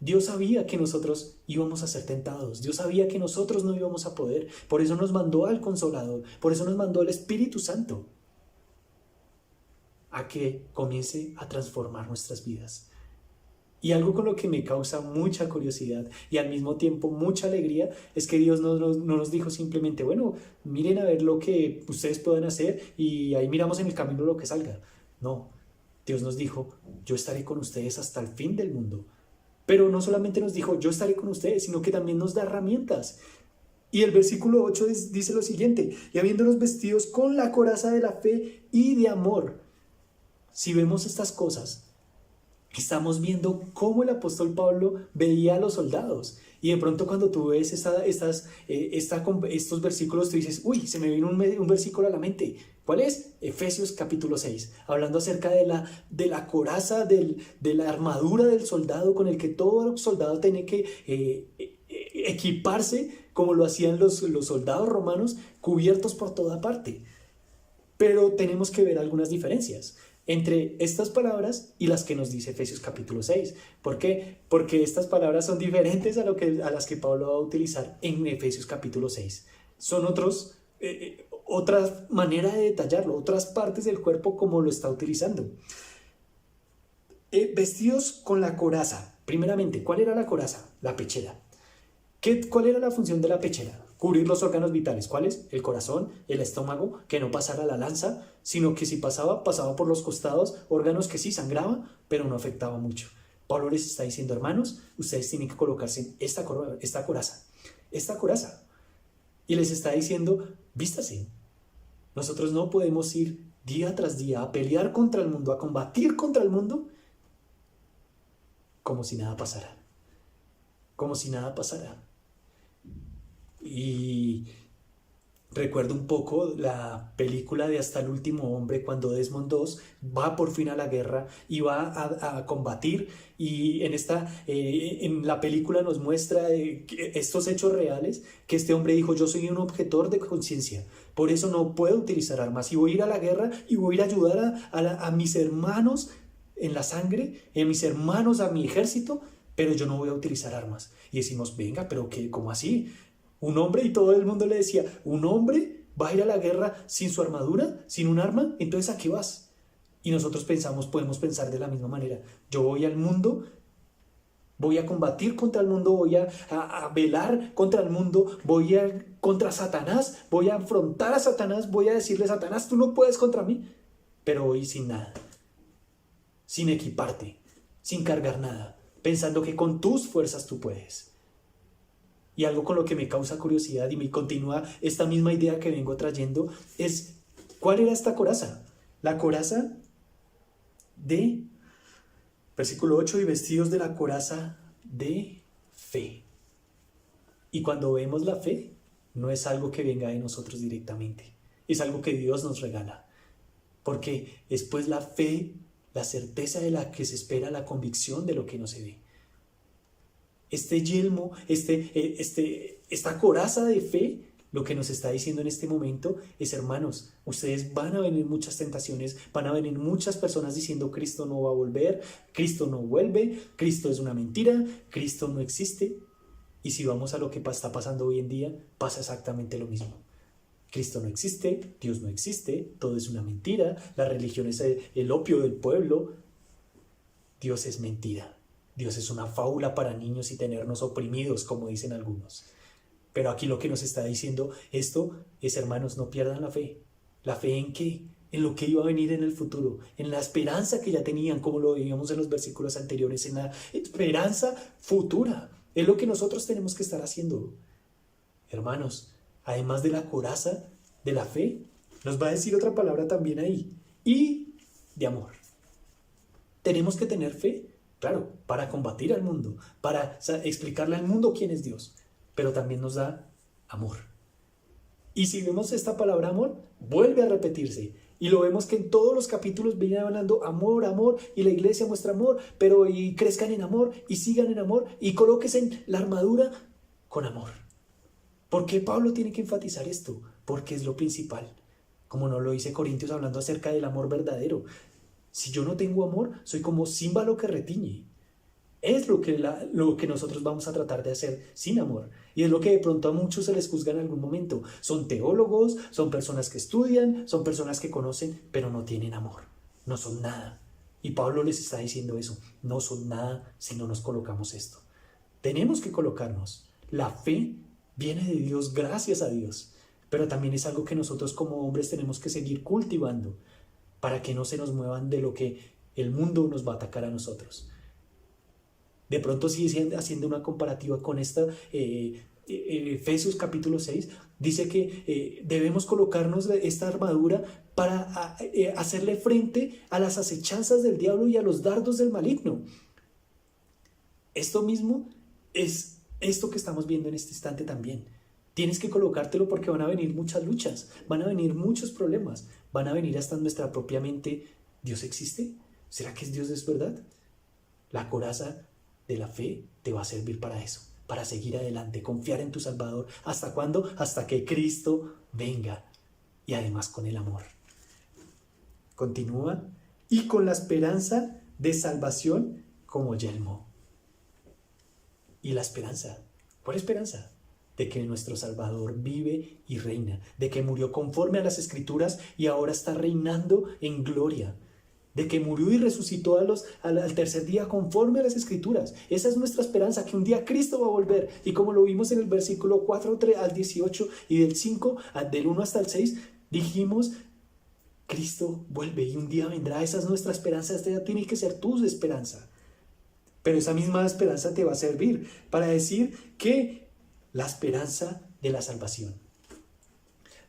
Dios sabía que nosotros íbamos a ser tentados. Dios sabía que nosotros no íbamos a poder. Por eso nos mandó al Consolador. Por eso nos mandó al Espíritu Santo. A que comience a transformar nuestras vidas. Y algo con lo que me causa mucha curiosidad y al mismo tiempo mucha alegría es que Dios no nos dijo simplemente, bueno, miren a ver lo que ustedes puedan hacer y ahí miramos en el camino lo que salga. No, Dios nos dijo, yo estaré con ustedes hasta el fin del mundo. Pero no solamente nos dijo, yo estaré con ustedes, sino que también nos da herramientas. Y el versículo 8 dice lo siguiente, y habiéndonos vestidos con la coraza de la fe y de amor. Si vemos estas cosas, estamos viendo cómo el apóstol Pablo veía a los soldados. Y de pronto cuando tú ves estos versículos, tú dices, uy, se me vino un versículo a la mente. ¿Cuál es? Efesios capítulo 6, hablando acerca de la coraza, de la armadura del soldado, con el que todo soldado tiene que equiparse, como lo hacían los soldados romanos, cubiertos por toda parte. Pero tenemos que ver algunas diferencias entre estas palabras y las que nos dice Efesios capítulo 6. ¿Por qué? Porque estas palabras son diferentes a las que Pablo va a utilizar en Efesios capítulo 6. Son otra manera de detallarlo, otras partes del cuerpo como lo está utilizando. Vestidos con la coraza. Primeramente, ¿cuál era la coraza? La pechera. ¿Cuál era la función de la pechera? Cubrir los órganos vitales. ¿Cuáles? El corazón, el estómago, que no pasara la lanza, sino que si pasaba por los costados, órganos que sí sangraban, pero no afectaba mucho. Pablo les está diciendo, hermanos, ustedes tienen que colocarse en esta coraza. Y les está diciendo, vístase. Nosotros no podemos ir día tras día a pelear contra el mundo, a combatir contra el mundo, como si nada pasara. Como si nada pasara. Y recuerdo un poco la película de Hasta el último hombre, cuando Desmond II va por fin a la guerra y va a combatir, y en la película nos muestra estos hechos reales, que este hombre dijo, yo soy un objetor de conciencia, por eso no puedo utilizar armas, y voy a ir a la guerra y voy a ir a ayudar a mis hermanos en la sangre, a mis hermanos, a mi ejército, pero yo no voy a utilizar armas. Y decimos, venga, pero ¿cómo así? Un hombre, y todo el mundo le decía, ¿un hombre va a ir a la guerra sin su armadura, sin un arma? Entonces, ¿a qué vas? Y nosotros podemos pensar de la misma manera. Yo voy al mundo, voy a combatir contra el mundo, voy a velar contra el mundo, contra Satanás, voy a afrontar a Satanás, voy a decirle, Satanás, tú no puedes contra mí. Pero voy sin nada, sin equiparte, sin cargar nada, pensando que con tus fuerzas tú puedes. Y algo con lo que me causa curiosidad y me continúa esta misma idea que vengo trayendo es, ¿cuál era esta coraza? La coraza de, versículo 8, y vestidos de la coraza de fe. Y cuando vemos la fe, no es algo que venga de nosotros directamente, es algo que Dios nos regala. Porque después la fe, la certeza de la que se espera, la convicción de lo que no se ve. Este yelmo, esta coraza de fe, lo que nos está diciendo en este momento es, hermanos, ustedes van a venir muchas tentaciones, van a venir muchas personas diciendo Cristo no va a volver, Cristo no vuelve, Cristo es una mentira, Cristo no existe. Y si vamos a lo que está pasando hoy en día, pasa exactamente lo mismo. Cristo no existe, Dios no existe, todo es una mentira, la religión es el opio del pueblo, Dios es mentira. Dios es una fábula para niños y tenernos oprimidos, como dicen algunos. Pero aquí lo que nos está diciendo esto es, hermanos, no pierdan la fe. ¿La fe en qué? En lo que iba a venir en el futuro, en la esperanza que ya tenían, como lo veíamos en los versículos anteriores, en la esperanza futura. Es lo que nosotros tenemos que estar haciendo. Hermanos, además de la coraza de la fe, nos va a decir otra palabra también ahí, y de amor. Tenemos que tener fe, claro, para combatir al mundo, para explicarle al mundo quién es Dios, pero también nos da amor. Y si vemos esta palabra amor, vuelve a repetirse. Y lo vemos que en todos los capítulos viene hablando amor, amor, y la iglesia muestra amor, pero y crezcan en amor, y sigan en amor, y colóquense en la armadura con amor. ¿Por qué Pablo tiene que enfatizar esto? Porque es lo principal. Como nos lo dice Corintios hablando acerca del amor verdadero. Si yo no tengo amor, soy como címbalo que retiñe. Es lo que nosotros vamos a tratar de hacer sin amor. Y es lo que de pronto a muchos se les juzga en algún momento. Son teólogos, son personas que estudian, son personas que conocen, pero no tienen amor. No son nada. Y Pablo les está diciendo eso. No son nada si no nos colocamos esto. Tenemos que colocarnos. La fe viene de Dios, gracias a Dios. Pero también es algo que nosotros como hombres tenemos que seguir cultivando para que no se nos muevan de lo que el mundo nos va a atacar a nosotros. De pronto, si haciendo una comparativa con esta Efesios capítulo 6, Dice que debemos colocarnos esta armadura para hacerle frente a las acechanzas del diablo y a los dardos del maligno. Esto mismo es esto que estamos viendo en este instante también. Tienes que colocártelo porque van a venir muchas luchas, van a venir muchos problemas, van a venir hasta nuestra propia mente. ¿Dios existe? ¿Será que Dios es verdad? La coraza de la fe te va a servir para eso, para seguir adelante, confiar en tu Salvador. ¿Hasta cuándo? Hasta que Cristo venga, y además con el amor. Continúa, y con la esperanza de salvación como yelmo. ¿Y la esperanza? ¿Cuál esperanza? De que nuestro Salvador vive y reina, de que murió conforme a las Escrituras y ahora está reinando en gloria, de que murió y resucitó al tercer día conforme a las Escrituras. Esa es nuestra esperanza, que un día Cristo va a volver. Y como lo vimos en el versículo 4 al 18 y del 5, del 1 hasta el 6, dijimos, Cristo vuelve y un día vendrá. Esa es nuestra esperanza. Esta tiene que ser tu esperanza. Pero esa misma esperanza te va a servir para decir que la esperanza de la salvación.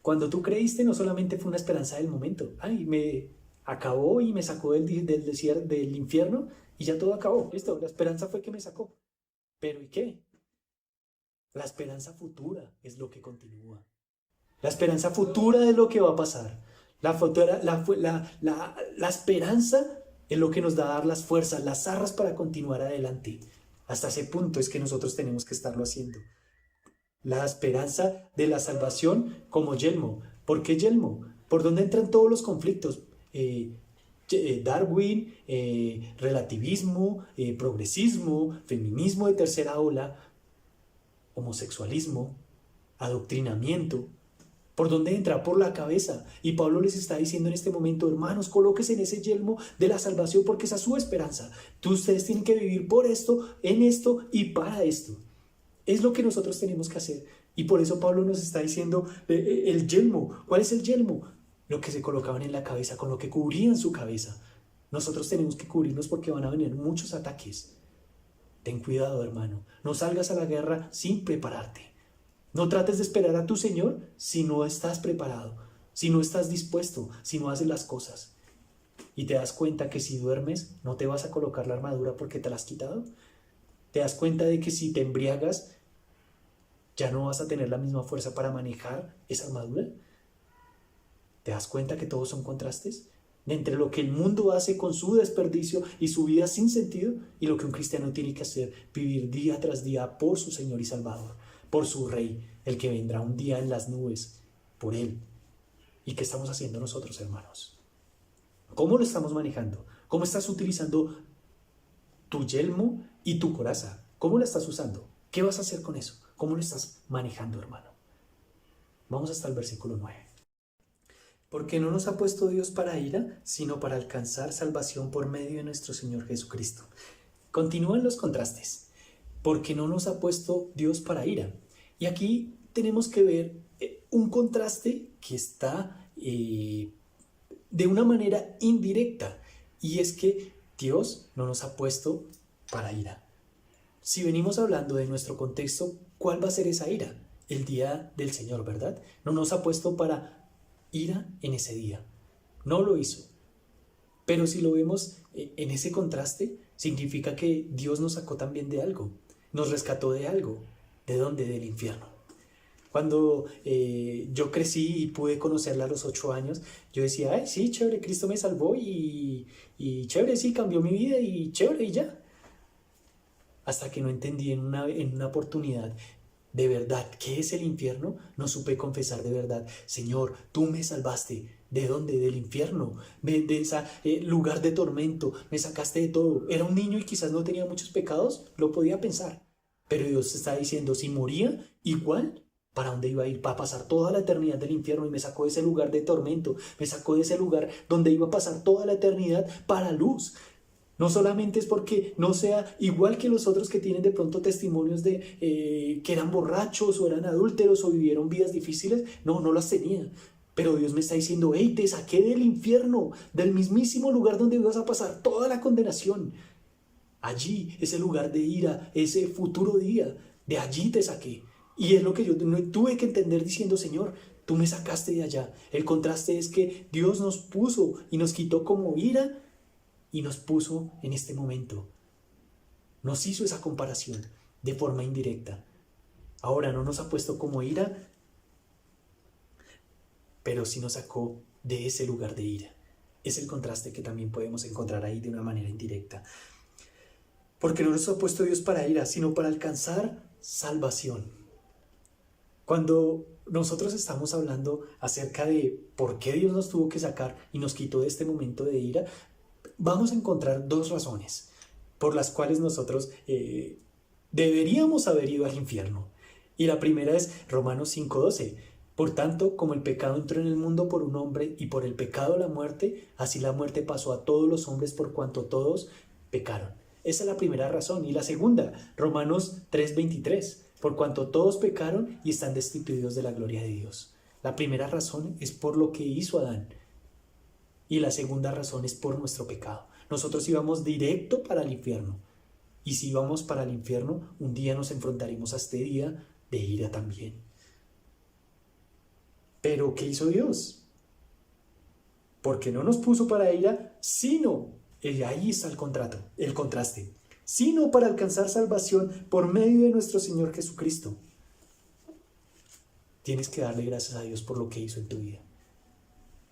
Cuando tú creíste, no solamente fue una esperanza del momento. Ay, me acabó y me sacó del infierno y ya todo acabó. Listo, la esperanza fue que me sacó. ¿Pero y qué? La esperanza futura es lo que continúa. La esperanza futura es lo que va a pasar. La esperanza es lo que nos da a dar las fuerzas, las arras para continuar adelante. Hasta ese punto es que nosotros tenemos que estarlo haciendo. La esperanza de la salvación como yelmo. ¿Por qué yelmo? ¿Por dónde entran todos los conflictos? Darwin, relativismo, progresismo, feminismo de tercera ola, homosexualismo, adoctrinamiento. ¿Por dónde entra? Por la cabeza. Y Pablo les está diciendo en este momento, hermanos, colóquense en ese yelmo de la salvación porque esa es su esperanza. Ustedes tienen que vivir por esto, en esto y para esto. Es lo que nosotros tenemos que hacer. Y por eso Pablo nos está diciendo el yelmo. ¿Cuál es el yelmo? Lo que se colocaban en la cabeza, con lo que cubrían su cabeza. Nosotros tenemos que cubrirnos porque van a venir muchos ataques. Ten cuidado, hermano. No salgas a la guerra sin prepararte. No trates de esperar a tu Señor si no estás preparado, si no estás dispuesto, si no haces las cosas. Y te das cuenta que si duermes no te vas a colocar la armadura porque te la has quitado. Te das cuenta de que si te embriagas ya no vas a tener la misma fuerza para manejar esa armadura. ¿Te das cuenta que todos son contrastes? De entre lo que el mundo hace con su desperdicio y su vida sin sentido y lo que un cristiano tiene que hacer, vivir día tras día por su Señor y Salvador, por su Rey, el que vendrá un día en las nubes, por Él. ¿Y qué estamos haciendo nosotros, hermanos? ¿Cómo lo estamos manejando? ¿Cómo estás utilizando tu yelmo y tu coraza? ¿Cómo la estás usando? ¿Qué vas a hacer con eso? ¿Cómo lo estás manejando, hermano? Vamos hasta el versículo 9. Porque no nos ha puesto Dios para ira, sino para alcanzar salvación por medio de nuestro Señor Jesucristo. Continúan los contrastes. Porque no nos ha puesto Dios para ira. Y aquí tenemos que ver un contraste que está de una manera indirecta. Y es que Dios no nos ha puesto para ira. Si venimos hablando de nuestro contexto, ¿cuál va a ser esa ira? El día del Señor, ¿verdad? No nos ha puesto para ira en ese día. No lo hizo. Pero si lo vemos en ese contraste, significa que Dios nos sacó también de algo. Nos rescató de algo. ¿De dónde? Del infierno. Cuando yo crecí y pude conocerla a los 8 años, yo decía, ay, sí, chévere, Cristo me salvó y chévere, sí, cambió mi vida y chévere y ya. Hasta que no entendí en una oportunidad de verdad qué es el infierno, no supe confesar de verdad, Señor, tú me salvaste. ¿De dónde? Del infierno, de ese lugar de tormento, me sacaste de todo. Era un niño y quizás no tenía muchos pecados, lo podía pensar. Pero Dios está diciendo, si moría, igual, ¿para dónde iba a ir? Para pasar toda la eternidad del infierno y me sacó de ese lugar de tormento, me sacó de ese lugar donde iba a pasar toda la eternidad para luz. No solamente es porque no sea igual que los otros que tienen de pronto testimonios de que eran borrachos o eran adúlteros o vivieron vidas difíciles, no las tenía. Pero Dios me está diciendo, hey, te saqué del infierno, del mismísimo lugar donde ibas a pasar toda la condenación. Allí, ese lugar de ira, ese futuro día, de allí te saqué. Y es lo que yo tuve que entender diciendo, Señor, tú me sacaste de allá. El contraste es que Dios nos puso y nos quitó como ira y nos puso en este momento. Nos hizo esa comparación de forma indirecta. Ahora no nos ha puesto como ira, pero sí nos sacó de ese lugar de ira. Es el contraste que también podemos encontrar ahí de una manera indirecta. Porque no nos ha puesto Dios para ira, sino para alcanzar salvación. Cuando nosotros estamos hablando acerca de por qué Dios nos tuvo que sacar y nos quitó de este momento de ira, vamos a encontrar dos razones por las cuales nosotros deberíamos haber ido al infierno. Y la primera es Romanos 5:12. Por tanto, como el pecado entró en el mundo por un hombre y por el pecado la muerte, así la muerte pasó a todos los hombres por cuanto todos pecaron. Esa es la primera razón. Y la segunda, Romanos 3:23. Por cuanto todos pecaron y están destituidos de la gloria de Dios. La primera razón es por lo que hizo Adán. Y la segunda razón es por nuestro pecado. Nosotros íbamos directo para el infierno. Y si íbamos para el infierno, un día nos enfrentaremos a este día de ira también. Pero ¿qué hizo Dios? Porque no nos puso para ira, sino, ahí está el contraste, sino para alcanzar salvación por medio de nuestro Señor Jesucristo. Tienes que darle gracias a Dios por lo que hizo en tu vida.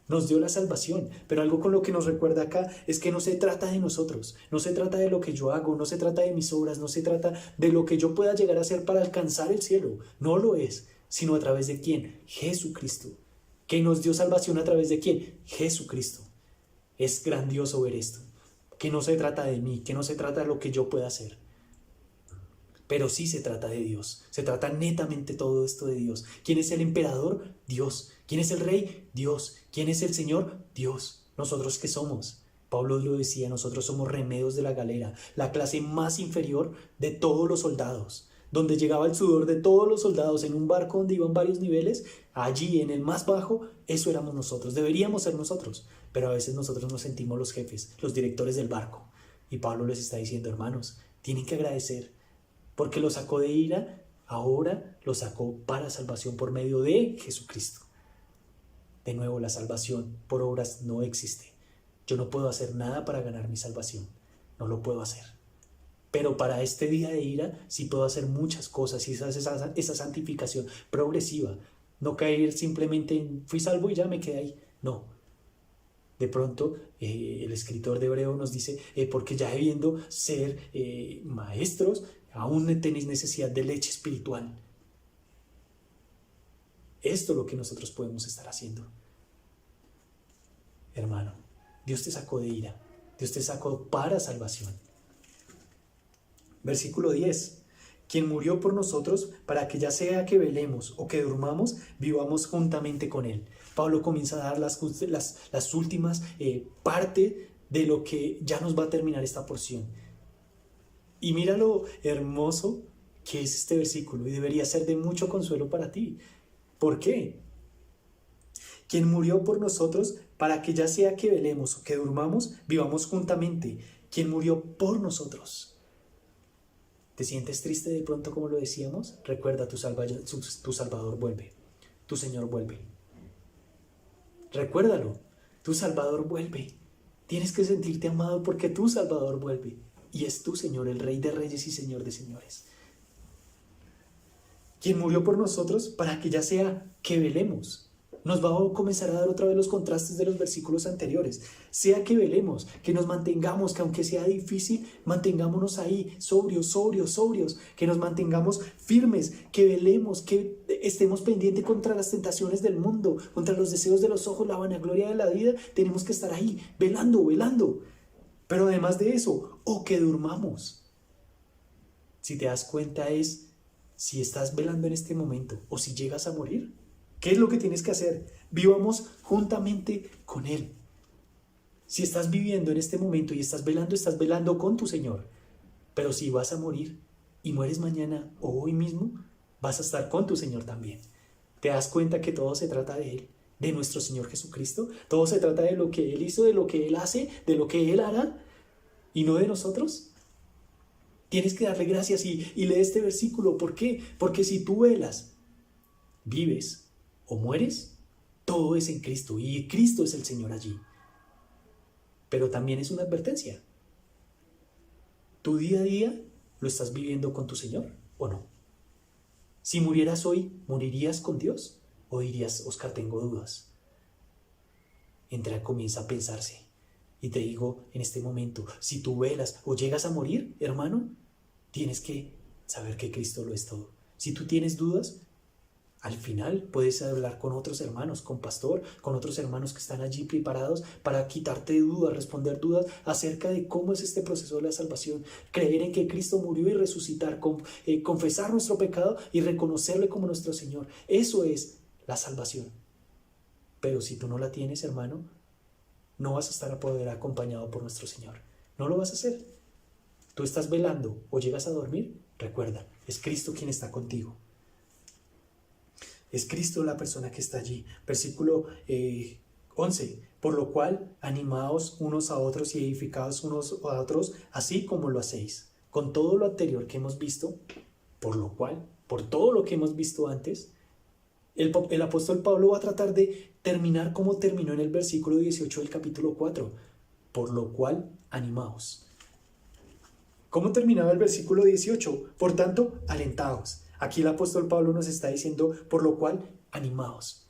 Nos dio la salvación, pero algo con lo que nos recuerda acá es que no se trata de nosotros, no se trata de lo que yo hago, no se trata de mis obras, no se trata de lo que yo pueda llegar a hacer para alcanzar el cielo. No lo es, sino a través de ¿quién? Jesucristo. ¿Que nos dio salvación a través de quién? Jesucristo. Es grandioso ver esto. Que no se trata de mí, que no se trata de lo que yo pueda hacer. Pero sí se trata de Dios. Se trata netamente todo esto de Dios. ¿Quién es el emperador? Dios. ¿Quién es el rey? Dios. ¿Quién es el Señor? Dios. ¿Nosotros qué somos? Pablo lo decía, nosotros somos remedos de la galera, la clase más inferior de todos los soldados. Donde llegaba el sudor de todos los soldados en un barco donde iban varios niveles, allí en el más bajo, eso éramos nosotros, deberíamos ser nosotros, pero a veces nosotros nos sentimos los jefes, los directores del barco. Y Pablo les está diciendo, hermanos, tienen que agradecer, porque lo sacó de ira, ahora lo sacó para salvación por medio de Jesucristo. De nuevo, la salvación por obras no existe. Yo no puedo hacer nada para ganar mi salvación, no lo puedo hacer. Pero para este día de ira sí puedo hacer muchas cosas y esa santificación progresiva. No caer simplemente en fui salvo y ya me quedé ahí. No. De pronto el escritor de Hebreo nos dice, porque ya debiendo ser maestros, aún tenéis necesidad de leche espiritual. Esto es lo que nosotros podemos estar haciendo. Hermano, Dios te sacó de ira. Dios te sacó para salvación. Versículo 10. Quien murió por nosotros para que ya sea que velemos o que durmamos, vivamos juntamente con Él. Pablo comienza a dar las últimas partes de lo que ya nos va a terminar esta porción. Y mira lo hermoso que es este versículo y debería ser de mucho consuelo para ti. ¿Por qué? Quien murió por nosotros para que ya sea que velemos o que durmamos, vivamos juntamente. Quien murió por nosotros. ¿Te sientes triste de pronto como lo decíamos? Recuerda, tu Salvador vuelve. Tu Señor vuelve. Recuérdalo, tu Salvador vuelve. Tienes que sentirte amado porque tu Salvador vuelve. Y es tu Señor, el Rey de Reyes y Señor de Señores. Quien murió por nosotros para que ya sea que velemos. Nos va a comenzar a dar otra vez los contrastes de los versículos anteriores. Sea que velemos, que nos mantengamos, que aunque sea difícil, mantengámonos ahí, sobrios, que nos mantengamos firmes, que velemos, que estemos pendientes contra las tentaciones del mundo, contra los deseos de los ojos, la vanagloria de la vida. Tenemos que estar ahí, velando. Pero además de eso, o que durmamos. Si te das cuenta es, si estás velando en este momento o si llegas a morir, ¿qué es lo que tienes que hacer? Vivamos juntamente con Él. Si estás viviendo en este momento y estás velando con tu Señor. Pero si vas a morir y mueres mañana o hoy mismo, vas a estar con tu Señor también. ¿Te das cuenta que todo se trata de Él? De nuestro Señor Jesucristo. Todo se trata de lo que Él hizo, de lo que Él hace, de lo que Él hará y no de nosotros. Tienes que darle gracias y lee este versículo. ¿Por qué? Porque si tú velas, vives o mueres, todo es en Cristo y Cristo es el Señor allí. Pero también es una advertencia. ¿Tu día a día lo estás viviendo con tu Señor o no? Si murieras hoy, ¿morirías con Dios? ¿O dirías, Oscar, tengo dudas? Comienza a pensarse. Y te digo en este momento, si tú velas o llegas a morir, hermano, tienes que saber que Cristo lo es todo. Si tú tienes dudas, al final puedes hablar con otros hermanos, con pastor, con otros hermanos que están allí preparados para quitarte dudas, responder dudas acerca de cómo es este proceso de la salvación. Creer en que Cristo murió y resucitar, confesar nuestro pecado y reconocerle como nuestro Señor. Eso es la salvación. Pero si tú no la tienes, hermano, no vas a estar a poder acompañado por nuestro Señor. No lo vas a hacer. Tú estás velando o llegas a dormir, recuerda, es Cristo quien está contigo. Es Cristo la persona que está allí. Versículo 11. Por lo cual, animaos unos a otros y edificaos unos a otros, así como lo hacéis. Con todo lo anterior que hemos visto, por lo cual, por todo lo que hemos visto antes, el apóstol Pablo va a tratar de terminar como terminó en el versículo 18 del capítulo 4. Por lo cual, animaos. ¿Cómo terminaba el versículo 18? Por tanto, alentaos. Aquí el apóstol Pablo nos está diciendo, por lo cual, animaos.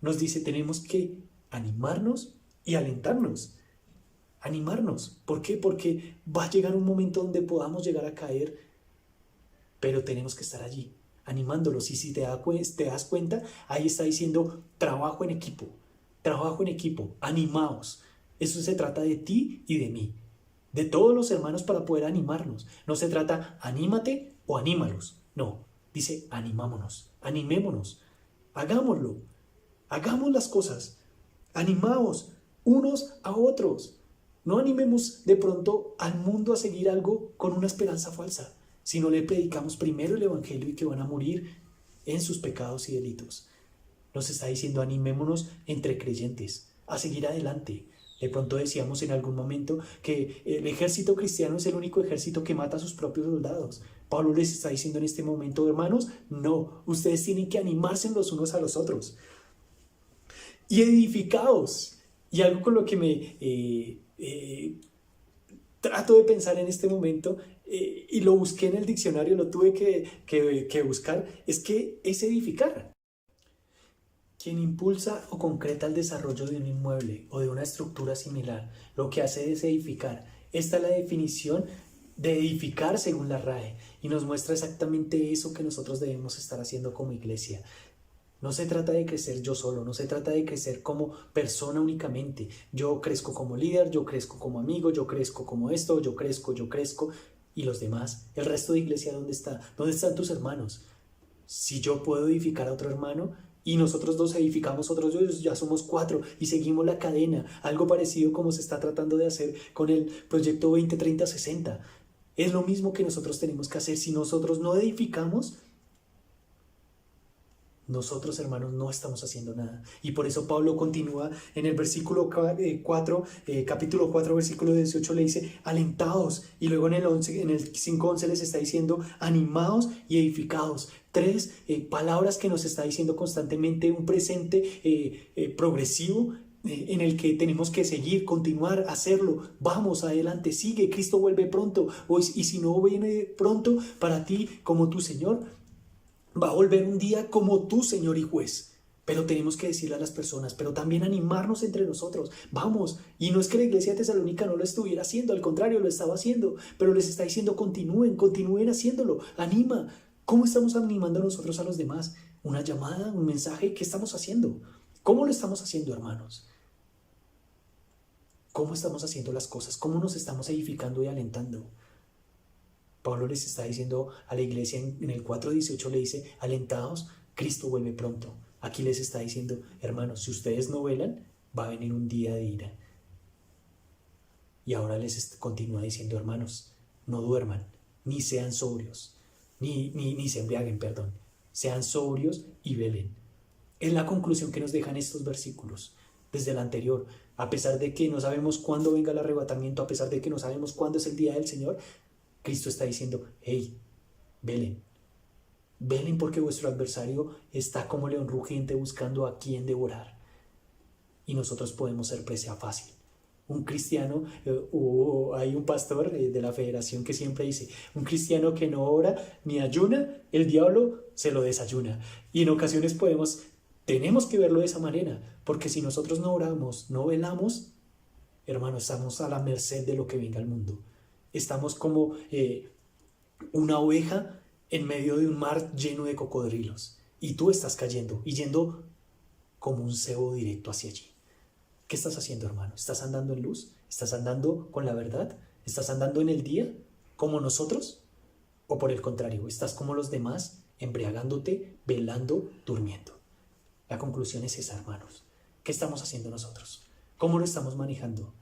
Nos dice, tenemos que animarnos y alentarnos. Animarnos. ¿Por qué? Porque va a llegar un momento donde podamos llegar a caer, pero tenemos que estar allí, animándolos. Y si te das cuenta, ahí está diciendo, trabajo en equipo, animaos. Eso se trata de ti y de mí, de todos los hermanos para poder animarnos. No se trata, anímate o anímalos. No. Dice, animémonos, hagámoslo, hagamos las cosas, animaos unos a otros. No animemos de pronto al mundo a seguir algo con una esperanza falsa, sino le predicamos primero el evangelio y que van a morir en sus pecados y delitos. Nos está diciendo, animémonos entre creyentes a seguir adelante. De pronto decíamos en algún momento que el ejército cristiano es el único ejército que mata a sus propios soldados. Pablo les está diciendo en este momento, hermanos, no, ustedes tienen que animarse los unos a los otros. Y edificaos. Y algo con lo que me trato de pensar en este momento, y lo busqué en el diccionario, lo tuve que buscar, es que es edificar. Quien impulsa o concreta el desarrollo de un inmueble o de una estructura similar, lo que hace es edificar. Esta es la definición de edificar según la RAE y nos muestra exactamente eso que nosotros debemos estar haciendo como iglesia. No se trata de crecer yo solo, no se trata de crecer como persona únicamente. Yo crezco como líder, yo crezco como amigo, yo crezco como esto, yo crezco. ¿Y los demás? ¿El resto de iglesia dónde está? ¿Dónde están tus hermanos? Si yo puedo edificar a otro hermano y nosotros dos edificamos otros dos, ya somos 4 y seguimos la cadena. Algo parecido como se está tratando de hacer con el proyecto 2030-60. Es lo mismo que nosotros tenemos que hacer. Si nosotros no edificamos, nosotros, hermanos, no estamos haciendo nada. Y por eso Pablo continúa en el versículo 4, capítulo 4, versículo 18, le dice, alentaos. Y luego en el 5:11 les está diciendo, animaos y edificaos. 3 palabras que nos está diciendo constantemente, un presente progresivo, en el que tenemos que seguir, continuar, hacerlo. Vamos adelante, sigue, Cristo vuelve pronto. Y si no viene pronto para ti como tu Señor, va a volver un día como tu Señor y juez. Pero tenemos que decirle a las personas, pero también animarnos entre nosotros. Vamos, y no es que la iglesia de Tesalónica no lo estuviera haciendo, al contrario, lo estaba haciendo, pero les está diciendo, continúen haciéndolo, anima. ¿Cómo estamos animando nosotros a los demás? ¿Una llamada, un mensaje? ¿Qué estamos haciendo? ¿Cómo lo estamos haciendo, hermanos? ¿Cómo estamos haciendo las cosas? ¿Cómo nos estamos edificando y alentando? Pablo les está diciendo a la iglesia en el 4:18, le dice, alentados, Cristo vuelve pronto. Aquí les está diciendo, hermanos, si ustedes no velan, va a venir un día de ira. Y ahora les continúa diciendo, hermanos, no duerman, ni sean sobrios, ni se embriaguen, perdón. Sean sobrios y velen. Es la conclusión que nos dejan estos versículos. Desde el anterior, a pesar de que no sabemos cuándo venga el arrebatamiento, a pesar de que no sabemos cuándo es el día del Señor, Cristo está diciendo, hey, velen. Velen porque vuestro adversario está como león rugiente buscando a quien devorar. Y nosotros podemos ser presa fácil. Un cristiano, hay un pastor de la federación que siempre dice, un cristiano que no ora ni ayuna, el diablo se lo desayuna. Y en ocasiones tenemos que verlo de esa manera, porque si nosotros no oramos, no velamos, hermano, estamos a la merced de lo que venga al mundo. Estamos como una oveja en medio de un mar lleno de cocodrilos, y tú estás cayendo y yendo como un cebo directo hacia allí. ¿Qué estás haciendo, hermano? ¿Estás andando en luz? ¿Estás andando con la verdad? ¿Estás andando en el día como nosotros? ¿O por el contrario, estás como los demás, embriagándote, velando, durmiendo? La conclusión es esa, hermanos. ¿Qué estamos haciendo nosotros? ¿Cómo lo estamos manejando?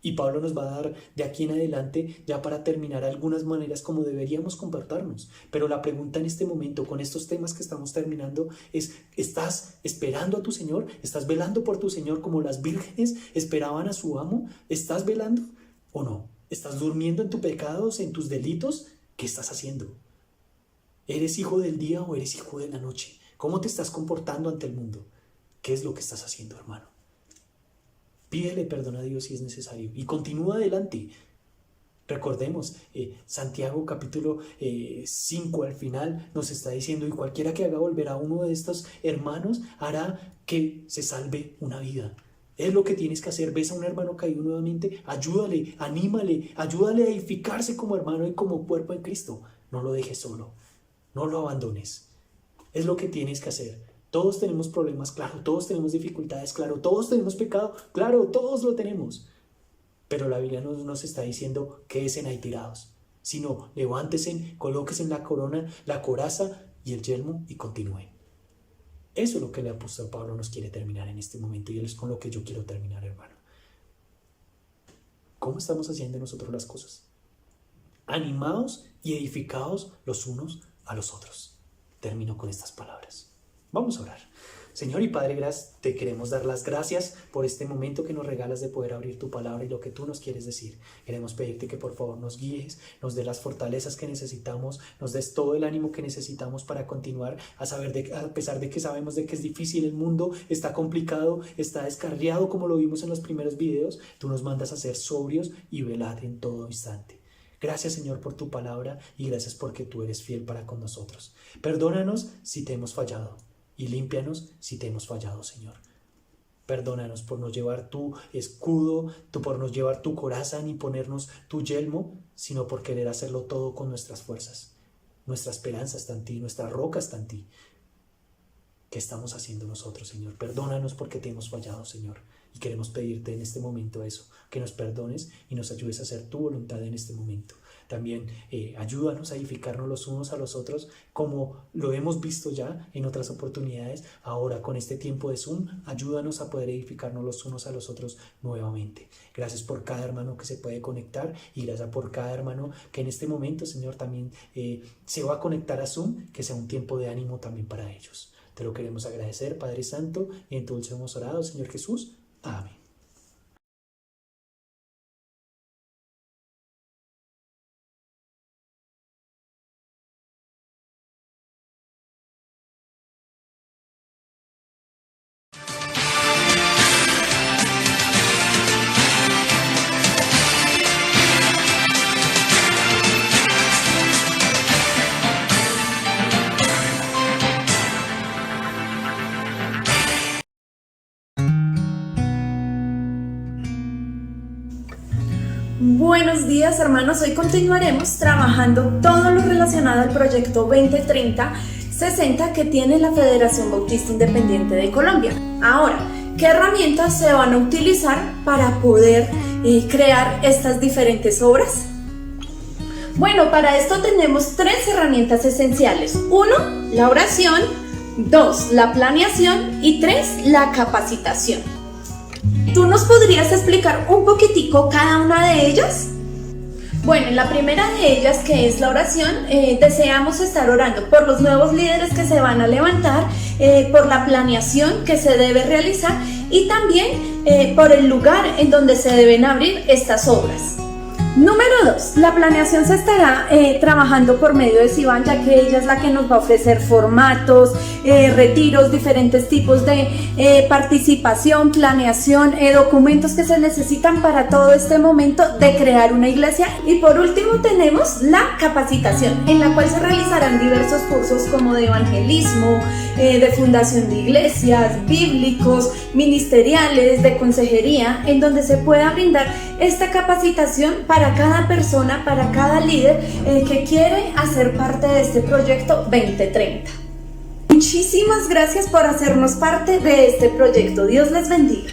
Y Pablo nos va a dar de aquí en adelante, ya para terminar, algunas maneras como deberíamos comportarnos. Pero la pregunta en este momento, con estos temas que estamos terminando, es, ¿estás esperando a tu Señor? ¿Estás velando por tu Señor como las vírgenes esperaban a su amo? ¿Estás velando o no? ¿Estás durmiendo en tus pecados, en tus delitos? ¿Qué estás haciendo? ¿Eres hijo del día o eres hijo de la noche? ¿Cómo te estás comportando ante el mundo? ¿Qué es lo que estás haciendo, hermano? Pídele perdón a Dios si es necesario y continúa adelante. Recordemos, Santiago capítulo 5 al final nos está diciendo, y cualquiera que haga volver a uno de estos hermanos hará que se salve una vida. Es lo que tienes que hacer. Ves a un hermano caído nuevamente, ayúdale, anímale, ayúdale a edificarse como hermano y como cuerpo en Cristo. No lo dejes solo, no lo abandones. Es lo que tienes que hacer. Todos tenemos problemas, claro, todos tenemos dificultades, claro, todos tenemos pecado, claro, todos lo tenemos. Pero la Biblia no nos está diciendo quédense ahí tirados, sino levántese, colóquese en la corona, la coraza y el yelmo y continúen. Eso es lo que el apóstol Pablo nos quiere terminar en este momento y es con lo que yo quiero terminar, hermano. ¿Cómo estamos haciendo nosotros las cosas? Animados y edificados los unos a los otros. Termino con estas palabras. Vamos a orar. Señor y Padre, te queremos dar las gracias por este momento que nos regalas de poder abrir tu palabra y lo que tú nos quieres decir. Queremos pedirte que por favor nos guíes, nos dé las fortalezas que necesitamos, nos des todo el ánimo que necesitamos para continuar, a pesar de que sabemos de que es difícil el mundo, está complicado, está descarriado como lo vimos en los primeros videos. Tú nos mandas a ser sobrios y velar en todo instante. Gracias, Señor, por tu palabra y gracias porque tú eres fiel para con nosotros. Perdónanos si te hemos fallado. Y límpianos si te hemos fallado, Señor. Perdónanos por no llevar tu escudo, por no llevar tu coraza ni ponernos tu yelmo, sino por querer hacerlo todo con nuestras fuerzas. Nuestra esperanza está en ti, nuestra roca está en ti. ¿Qué estamos haciendo nosotros, Señor? Perdónanos porque te hemos fallado, Señor. Y queremos pedirte en este momento eso, que nos perdones y nos ayudes a hacer tu voluntad en este momento. También ayúdanos a edificarnos los unos a los otros, como lo hemos visto ya en otras oportunidades. Ahora, con este tiempo de Zoom, ayúdanos a poder edificarnos los unos a los otros nuevamente. Gracias por cada hermano que se puede conectar y gracias por cada hermano que en este momento, Señor, también se va a conectar a Zoom, que sea un tiempo de ánimo también para ellos. Te lo queremos agradecer, Padre Santo, y en tu dulce hemos orado, Señor Jesús. Amén. Buenos días, hermanos. Hoy continuaremos trabajando todo lo relacionado al proyecto 2030-60 que tiene la Federación Bautista Independiente de Colombia. Ahora, ¿qué herramientas se van a utilizar para poder crear estas diferentes obras? Bueno, para esto tenemos 3 herramientas esenciales. 1, la oración. 2, la planeación. Y 3, la capacitación. ¿Tú nos podrías explicar un poquitico cada una de ellas? Bueno, la primera de ellas, que es la oración, deseamos estar orando por los nuevos líderes que se van a levantar, por la planeación que se debe realizar y también por el lugar en donde se deben abrir estas obras. Número 2, la planeación se estará trabajando por medio de Sivan, ya que ella es la que nos va a ofrecer formatos, retiros, diferentes tipos de participación, planeación, documentos que se necesitan para todo este momento de crear una iglesia. Y por último tenemos la capacitación, en la cual se realizarán diversos cursos como de evangelismo, de fundación de iglesias, bíblicos, ministeriales, de consejería, en donde se pueda brindar esta capacitación para cada persona, para cada líder que quiere hacer parte de este proyecto 2030. Muchísimas gracias por hacernos parte de este proyecto. Dios les bendiga.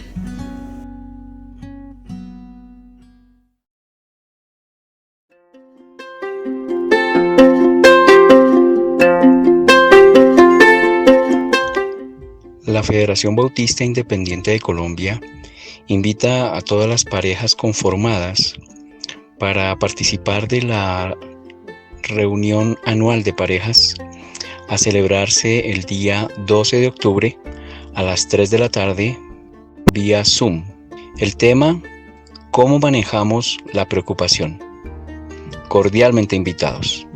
La Federación Bautista Independiente de Colombia invita a todas las parejas conformadas para participar de la reunión anual de parejas a celebrarse el día 12 de octubre a las 3 de la tarde vía Zoom. El tema: ¿cómo manejamos la preocupación? Cordialmente invitados.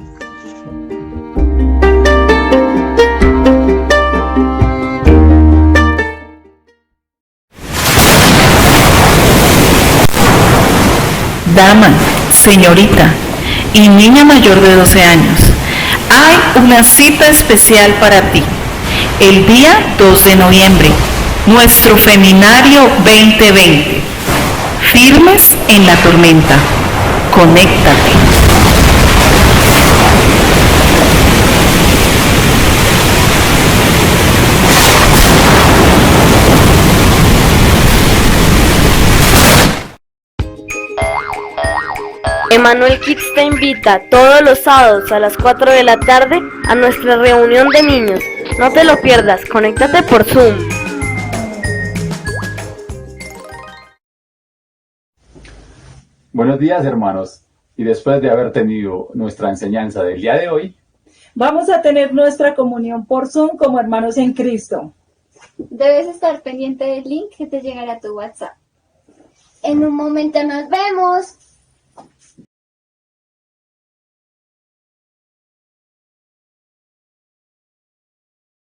Dama, señorita y niña mayor de 12 años, hay una cita especial para ti. El día 2 de noviembre, nuestro Feminario 2020. Firmes en la tormenta. Conéctate. Emmanuel Kids te invita todos los sábados a las 4 de la tarde a nuestra reunión de niños. No te lo pierdas, conéctate por Zoom. Buenos días, hermanos. Y después de haber tenido nuestra enseñanza del día de hoy, vamos a tener nuestra comunión por Zoom como hermanos en Cristo. Debes estar pendiente del link que te llegará a tu WhatsApp. En un momento nos vemos.